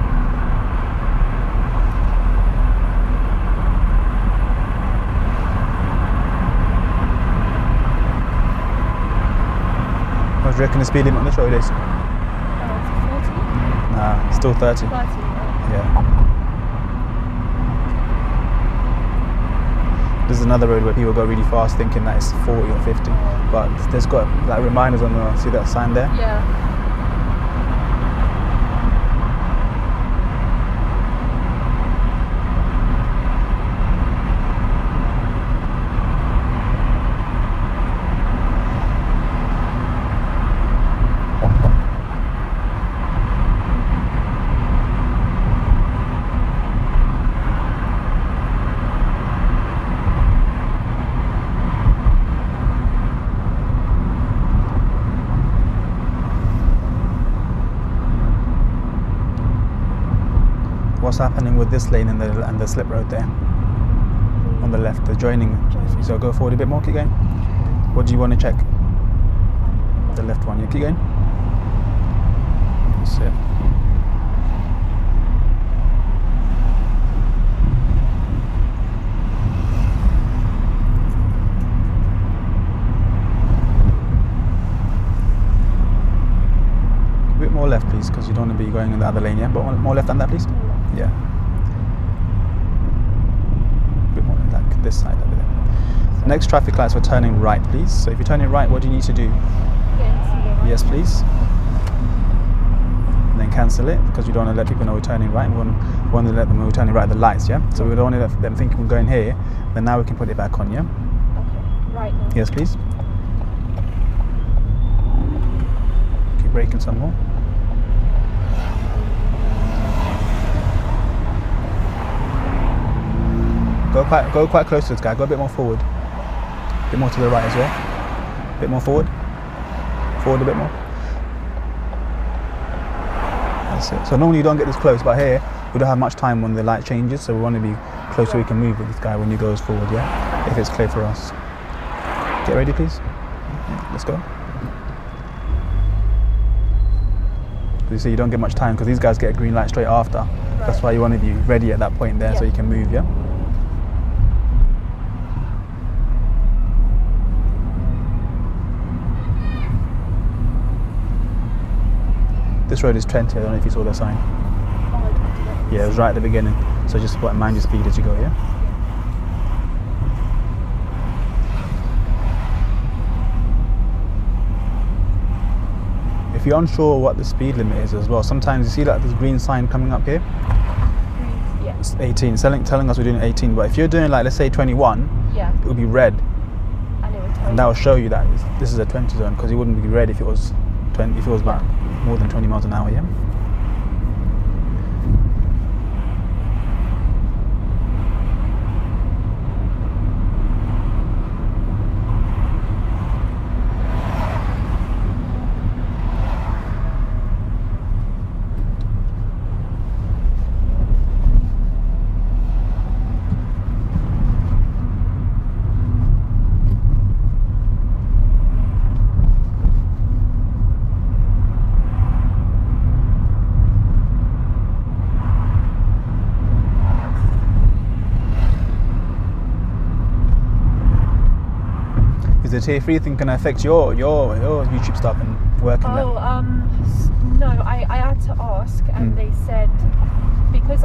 What do you reckon the speed limit on this road is? 40? Nah, it's still 30. 30, Yeah. This is another road where people go really fast thinking that it's 40 or 50. But there's got like reminders on the, see that sign there? Yeah. What's happening with this lane and the slip road there? On the left, the joining. So go forward a bit more, keep going. What do you want to check? The left one, yeah, keep going. That's it. A bit more left, please, because you don't want to be going in the other lane, yeah? But more left than that, please. Yeah. A bit more like this side over there. Next traffic lights, we're turning right, please. So if you're turning right, what do you need to do? Yes, please. And then cancel it because you don't want to let people know we're turning right. We want to let them know we're turning right at the lights, yeah? So we don't want to let them think we're going here. Then now we can put it back on, yeah? Okay, right now. Yes, please. Keep braking some more. Go quite close to this guy. Go a bit more forward. A bit more to the right as well. A bit more forward. Forward a bit more. That's it. So normally you don't get this close, but here we don't have much time when the light changes, so we want to be close so we can move with this guy when he goes forward, yeah? If it's clear for us. Get ready, please. Let's go. You see, you don't get much time because these guys get a green light straight after. Right. That's why you want to be ready at that point there so you can move, yeah? This road is 20, I don't know if you saw the sign. Yeah, it was right at the beginning. So just mind your speed as you go, yeah? If you're unsure what the speed limit is as well, sometimes you see like this green sign coming up here. Yeah. It's 18, telling us we're doing 18, but if you're doing like, let's say 21, yeah, it would be red. And that will show you that this is a 20 zone because it wouldn't be red if it was 20, if it was about more than 20 miles an hour, yeah? Is the tier 3 thing going to affect your YouTube stuff and work and no, I had to ask and they said because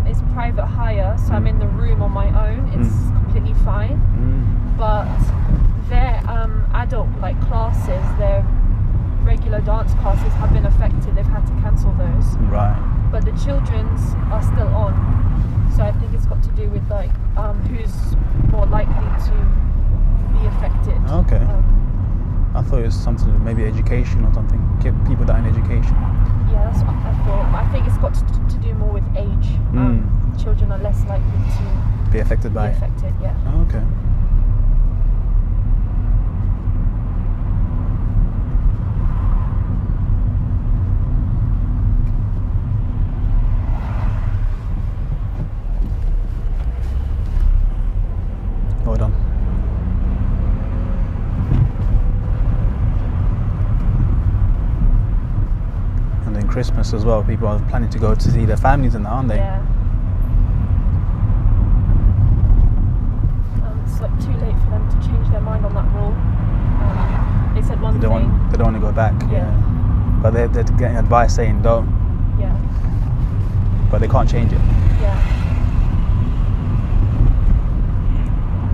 it's private hire, so I'm in the room on my own, it's completely fine. But their adult like classes, their regular dance classes have been affected. They've had to cancel those. Right. But the children's are still on. So I think it's got to do with like who's more likely to be affected. Okay. I thought it was something maybe education or something. Get people that in education. Yeah, that's what I thought. But I think it's got to do more with age. Children are less likely to Be affected by be it. affected. Yeah. Oh, okay. Well done. And then Christmas as well. People are planning to go to see their families and that, aren't they? Yeah. It's like too late for them to change their mind on that rule. They said one They don't want to go back. Yeah. But they're getting advice saying don't. Yeah. But they can't change it. Yeah.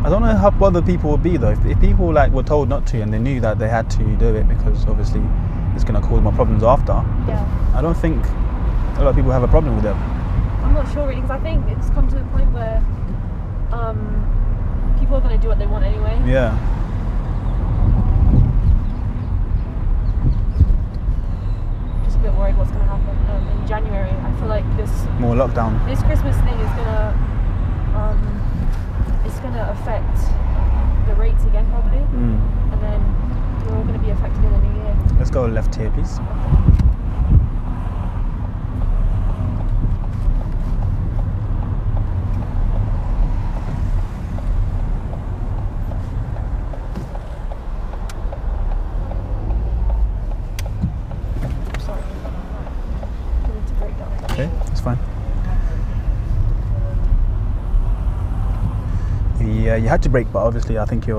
I don't know how bothered people would be though. If people like were told not to and they knew that they had to do it because obviously it's going to cause more problems after. Yeah. I don't think a lot of people have a problem with it. I'm not sure really, because I think it's come to the point where people are going to do what they want anyway. Yeah. Just a bit worried what's going to happen in January. I feel like this More lockdown. Christmas thing is gonna affect the rates again probably, and then we're all going to be affected in the new year. Let's go left here, please. Sorry. I need to break down. Okay, that's fine. Yeah, you had to brake, but obviously I think it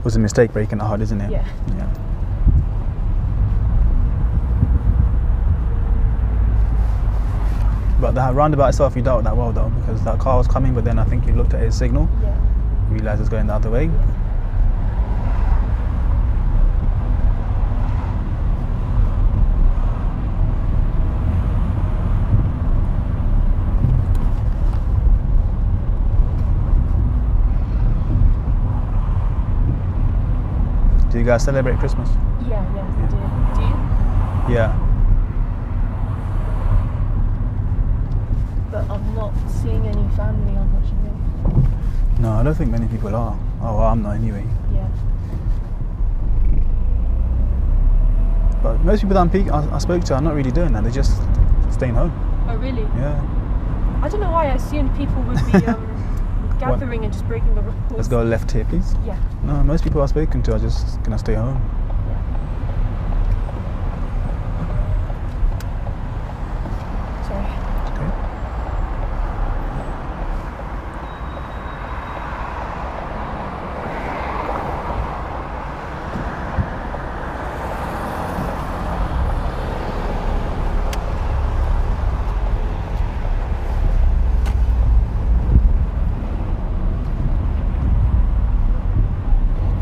was a mistake braking it hard, isn't it? Yeah. But the roundabout itself, you dealt with that well though, because that car was coming, but then I think you looked at his signal, realised it's going the other way. Do you guys celebrate Christmas? Yeah, we do. Do you? Yeah. But I'm not seeing any family, unfortunately. No, I don't think many people are. Oh, well, I'm not anyway. Yeah. But most people that I spoke to are not really doing that. They're just staying home. Oh, really? Yeah. I don't know why I assumed people would be gathering and just breaking the rules. Let's go left here, please. Yeah. No, most people I've spoken to are just gonna stay home. Sorry. Okay.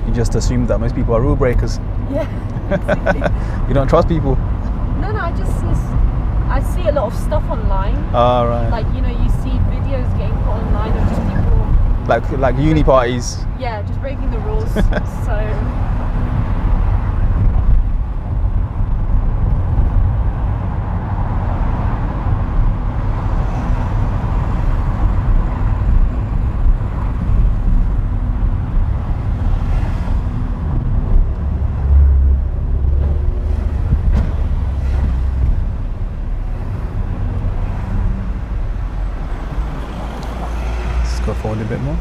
You just assume that most people are rule breakers. Yeah. You don't trust people. No, I see a lot of stuff online. Oh, right. Like, you see videos getting put online of just people. Like uni parties. Yeah, just breaking the rules. So. Go forward a bit more.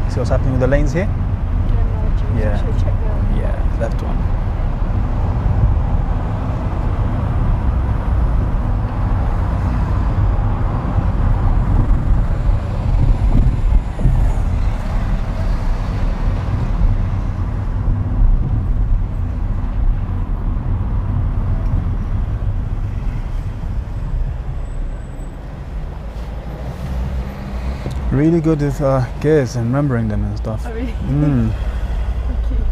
See what's happening with the lanes here? Yeah. Should check the Yeah, left one. Really good with gears and remembering them and stuff. Oh, really? Mm. Thank you.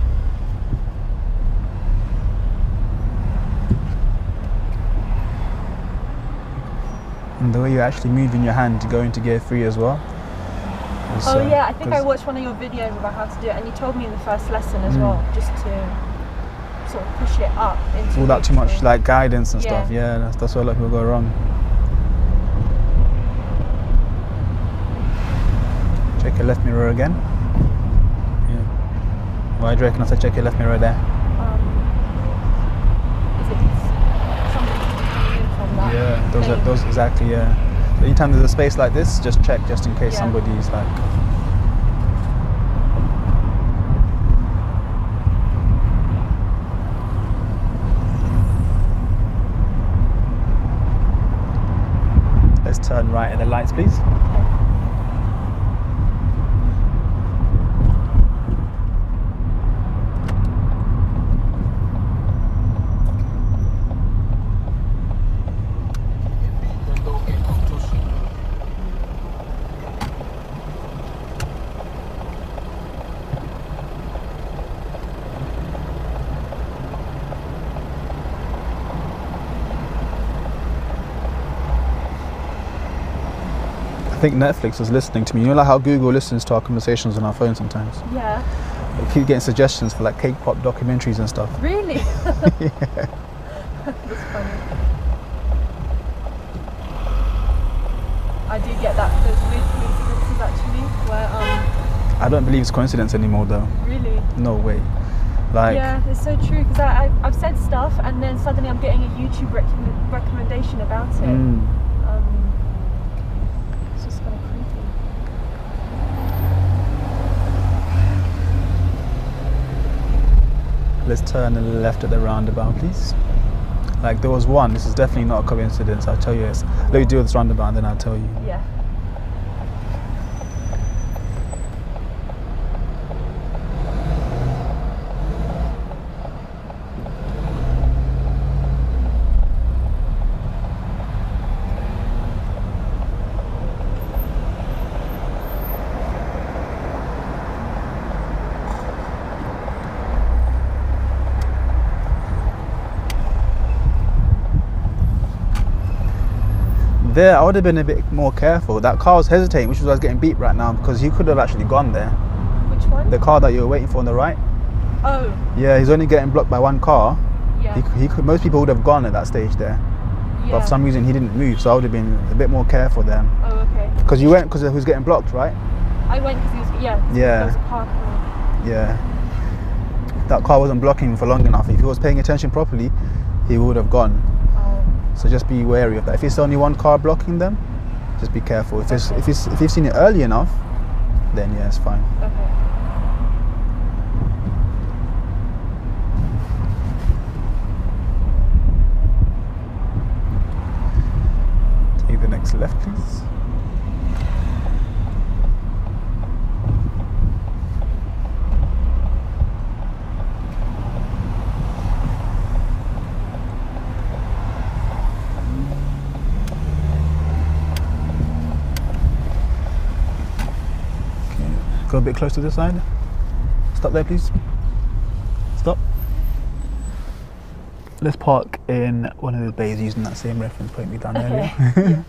And the way you actually move in your hand to go into gear 3 as well. Oh yeah, I think I watched one of your videos about how to do it, and you told me in the first lesson as well, just to sort of push it up into without too much neutral. like guidance and Yeah. stuff. Yeah, that's where a lot of people go wrong. Check your left mirror again. Yeah. Why do you reckon I said check your left mirror there? Is it somebody coming in from that? Yeah, lane? those exactly. Yeah. So anytime there's a space like this, just check just in case somebody's like. Let's turn right at the lights, please. I think Netflix was listening to me. You know like how Google listens to our conversations on our phone sometimes? Yeah. They keep getting suggestions for like cake pop documentaries and stuff. Really? Yeah. That's funny. I do get that, those weird coincidences actually, where I don't believe it's coincidence anymore though. really? No way. Like Yeah, it's so true, because I've said stuff and then suddenly I'm getting a YouTube recommendation about it. It's just kind of creepy. let's turn left at the roundabout, please. Like there was one, this is definitely not a coincidence, I'll tell you this. Let me do this roundabout and then I'll tell you. Yeah. There, I would have been a bit more careful. That car was hesitating, which is why I was getting beat right now, because he could have actually gone there. Which one? The car that you were waiting for on the right. Oh. Yeah, he's only getting blocked by one car. Yeah. He could. Most people would have gone at that stage there, Yeah. but for some reason he didn't move, so I would have been a bit more careful there. Oh, okay. Because you went because he was getting blocked, right? I went because he was, Yeah. there was a car coming. Yeah. That car wasn't blocking for long enough. If he was paying attention properly, he would have gone. Oh. So just be wary of that. If it's only one car blocking them, just be careful. If you've seen it early enough, then yeah, it's fine. Okay. Take the next left, please. Go a bit close to this side. Stop there, please. Stop. Let's park in one of the bays using that same reference point we done earlier. Yeah.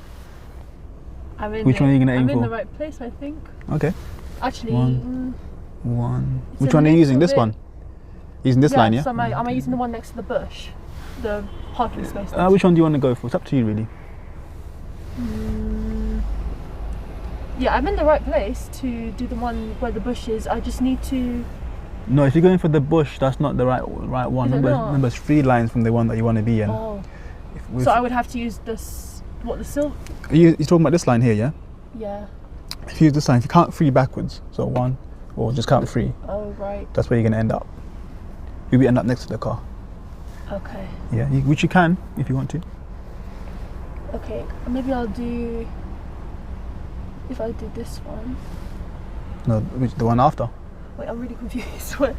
I'm in Which one are you going to aim I'm for? in the right place, I think. Okay. Actually, One. it's Which a one are you using? little This bit- one? Using this line, yeah? So am I using the one next to the bush? The parking space? Which one do you want to go for? It's up to you, really. Yeah, I'm in the right place to do the one where the bush is. I just need to... No, if you're going for the bush, that's not the right one. Is it not? Remember, it's 3 lines from the one that you want to be in. Oh. So I would have to use this... What, the silver? You're talking about this line here, yeah? Yeah. If you use this line, if you count 3 backwards, so 1, or just count 3, Oh, right. that's where you're going to end up. You'll end up next to the car. Okay. Yeah, which you can if you want to. Okay, maybe I'll do... If I do this one... No, the one after. Wait, I'm really confused. What?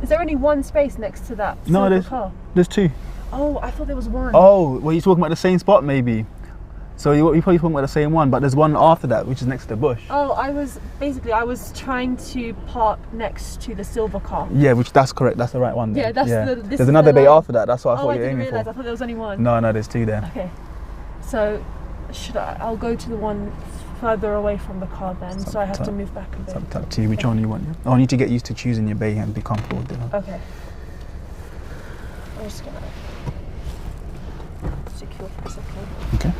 Is there only one space next to that No, silver car? there's 2. Oh, I thought there was one. Oh, well, you're talking about the same spot maybe. So you're probably talking about the same one, but there's one after that, which is next to the bush. Oh, I was trying to park next to the silver car. Yeah, that's correct. That's the right one then. Yeah, that's There's another bay after that. That's what I thought you were aiming for. I thought there was only one. No, there's two there. Okay. So, I'll go to the one further away from the car then, so I have to move back a bit. It's up to you which one you want. Yeah? Oh, I need to get used to choosing your bay and be comfortable with it. Huh? Okay. I'm just gonna secure for a second. Okay.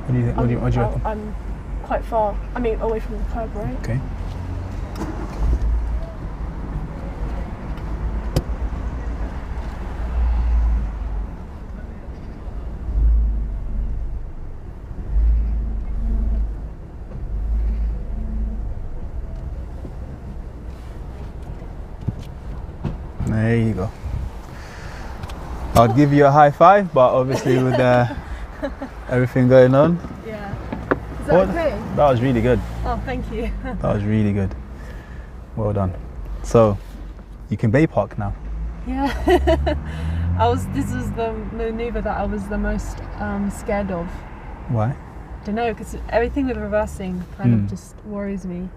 What do you think? What do you reckon? I'm quite far. I mean, away from the curb, right? Okay. There you go. I'd give you a high five, but obviously with everything going on. Yeah. Is that okay? That was really good. Oh, thank you. That was really good. Well done. So, you can bay park now. Yeah. This was the maneuver that I was the most scared of. Why? Don't know, because everything with reversing kind of just worries me.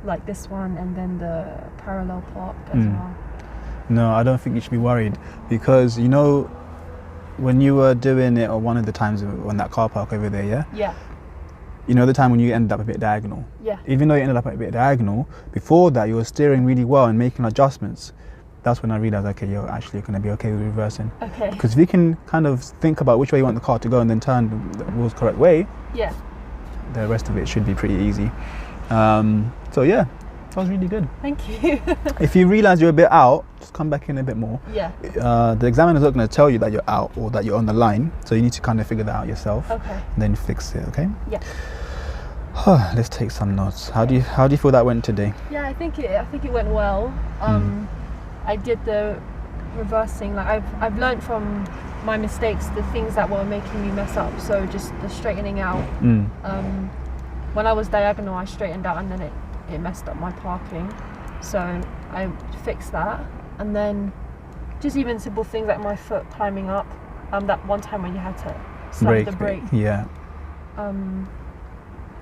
Like this one and then the parallel park as well. No, I don't think you should be worried, because you know when you were doing it, or one of the times on that car park over there, yeah? Yeah. You know the time when you ended up a bit diagonal? Yeah. Even though you ended up a bit diagonal, before that you were steering really well and making adjustments. That's when I realised, okay, you're actually going to be okay with reversing. Okay. Because if you can kind of think about which way you want the car to go and then turn the wheels the correct way, yeah, the rest of it should be pretty easy. So yeah, that was really good. Thank you. If you realise you're a bit out, just come back in a bit more. Yeah. The examiner's not going to tell you that you're out or that you're on the line, so you need to kind of figure that out yourself. Okay. And then fix it, okay? Yeah. Let's take some notes. How do you feel that went today? Yeah, I think it went well. I did the reversing. Like I've learned from my mistakes, the things that were making me mess up. So just the straightening out. When I was diagonal, I straightened out, and then it messed up my parking. So I fixed that, and then just even simple things like my foot climbing up. That one time when you had to slam the brake. Yeah.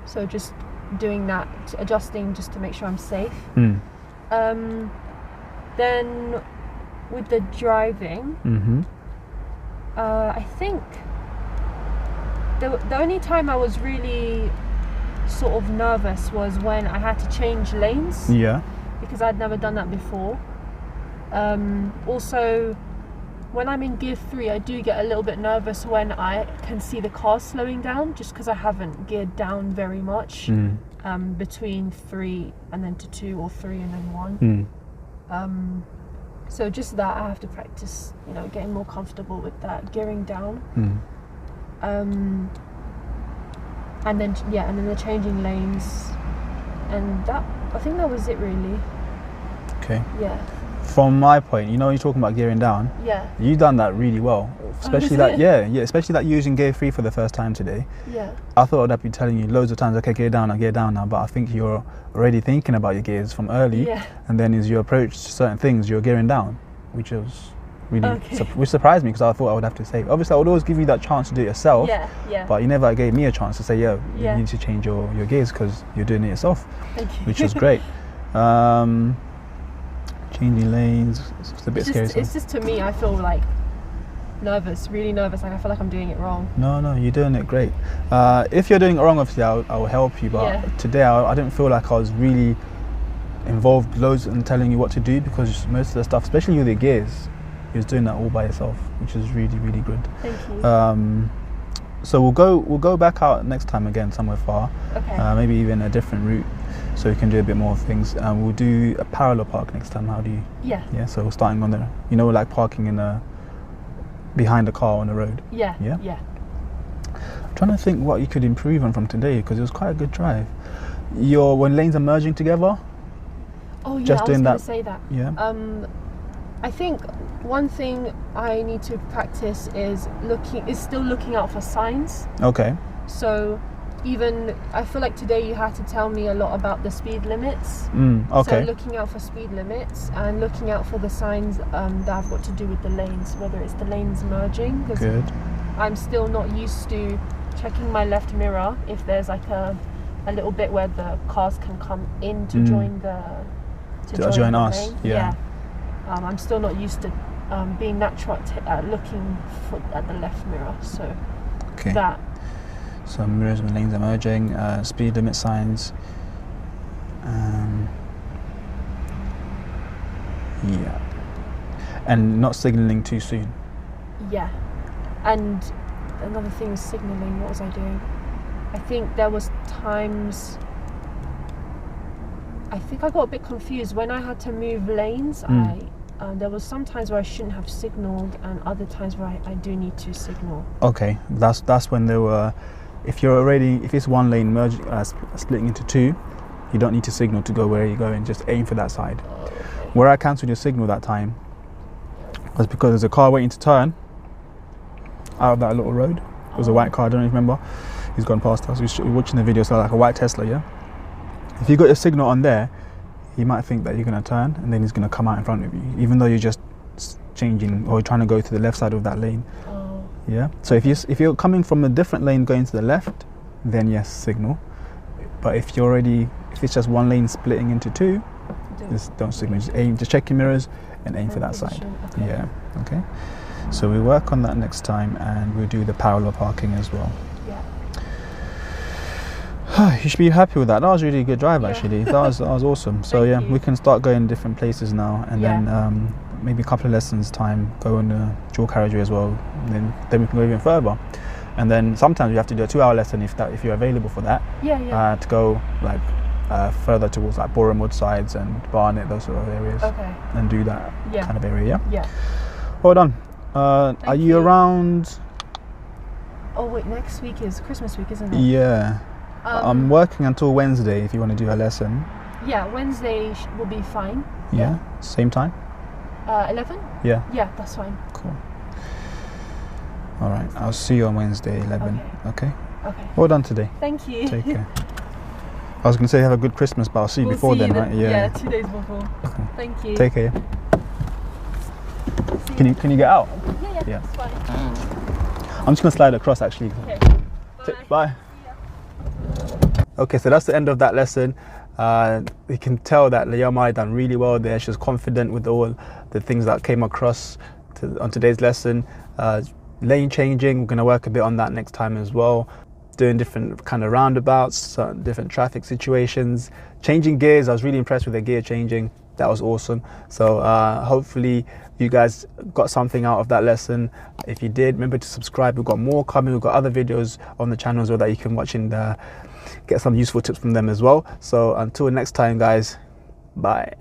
So just doing that, adjusting just to make sure I'm safe. Then with the driving, I think the only time I was really sort of nervous was when I had to change lanes. Yeah. Because I'd never done that before. Also, when I'm in gear 3, I do get a little bit nervous when I can see the car slowing down, just because I haven't geared down very much between 3 and then to 2, or 3 and then 1. So just that, I have to practice, getting more comfortable with that, gearing down. And then the changing lanes, and I think that was it really. Okay. Yeah. From my point, you know, you're talking about gearing down. Yeah. You done that really well, especially is that. it? Yeah, especially that using gear 3 for the first time today. Yeah. I thought I'd be telling you loads of times, okay, gear down now, but I think you're already thinking about your gears from early, Yeah. and then as you approach certain things, you're gearing down, which was really Okay. which surprised me because I thought I would have to say. Obviously, I would always give you that chance to do it yourself. Yeah. Yeah. But you never gave me a chance to say, Yeah. you need to change your gears because you're doing it yourself, Thank you. which was great. Changing lanes, it's a bit scary. It's just, to me, I feel like nervous, really nervous. Like I feel like I'm doing it wrong. No, you're doing it great. If you're doing it wrong, obviously I'll help you. But Yeah. today I didn't feel like I was really involved loads in telling you what to do because most of the stuff, especially with the gears, you was doing that all by yourself, which is really, really good. Thank you. So we'll go back out next time again somewhere far, Okay. maybe even a different route, so we can do a bit more things. We'll do a parallel park next time. How do you? Yeah. Yeah. So we're starting on the, like parking in behind the car on the road. Yeah. Yeah? Yeah. I'm trying to think what you could improve on from today because it was quite a good drive. When lanes are merging together. Oh yeah. Just I was doing going that- to say that. Yeah. I think one thing I need to practice is still looking out for signs. Okay. So even I feel like today you had to tell me a lot about the speed limits. Okay. So looking out for speed limits and looking out for the signs that have got to do with the lanes, whether it's the lanes merging. 'Cause Good. I'm still not used to checking my left mirror if there's like a little bit where the cars can come in to join the join the us, lane. yeah. I'm still not used to being natural at looking at the left mirror. So Okay. that. So mirrors when lanes are merging, speed limit signs. Yeah. And not signalling too soon. Yeah, and another thing is signalling. What was I doing? I think there was times. I think I got a bit confused when I had to move lanes. There was some times where I shouldn't have signalled, and other times where I do need to signal. Okay, that's when there were. If it's one lane merging, splitting into two, you don't need to signal to go where you're going. Just aim for that side. Oh, okay. Where I cancelled your signal that time was because there's a car waiting to turn out of that little road. It was a white car, I don't even remember. He's gone past us. We're watching the video, so like a white Tesla, yeah? If you got your signal on there, he might think that you're going to turn and then he's going to come out in front of you, even though you're just changing or trying to go to the left side of that lane. Oh. Yeah? So if you're coming from a different lane going to the left, then yes, signal. But if it's just one lane splitting into two, just don't signal. Just check your mirrors and aim for that side. Okay. Yeah. Okay. So we work on that next time, and we'll do the parallel parking as well. Yeah. You should be happy with that. That was really a good drive, Yeah. actually. That was awesome. So Thank yeah, you. we can start going different places now, and Yeah. then maybe a couple of lessons time go on the dual carriageway as well. And then we can go even further. And then sometimes you have to do a 2-hour lesson if you're available for that. Yeah. To go like further towards like Borehamwood sides and Barnet, those sort of areas, Okay. and do that Yeah. kind of area. Yeah. Well done. Are Thank you you. around? Oh wait, next week is Christmas week, isn't it? Yeah. I'm working until Wednesday if you want to do a lesson. Yeah, Wednesday will be fine. Yeah. Same time? 11? Yeah. Yeah, that's fine. Cool. All right. I'll see you on Wednesday, 11. Okay. Okay. Well done today. Thank you. Take care. I was going to say have a good Christmas, but I'll see you We'll before see you then, right? Yeah, 2 days before. Cool. Thank you. Take care. See Can you get out? Yeah, Yeah. it's fine. I'm just going to slide across actually. Okay. Bye. Okay, so that's the end of that lesson. You can tell that Leia done really well there. She was confident with all the things that came across on today's lesson. Lane changing, we're going to work a bit on that next time as well. Doing different kind of roundabouts, different traffic situations. Changing gears, I was really impressed with the gear changing. That was awesome. So hopefully you guys got something out of that lesson. If you did, remember to subscribe. We've got more coming. We've got other videos on the channel as well that you can watch and get some useful tips from them as well. So until next time, guys, bye.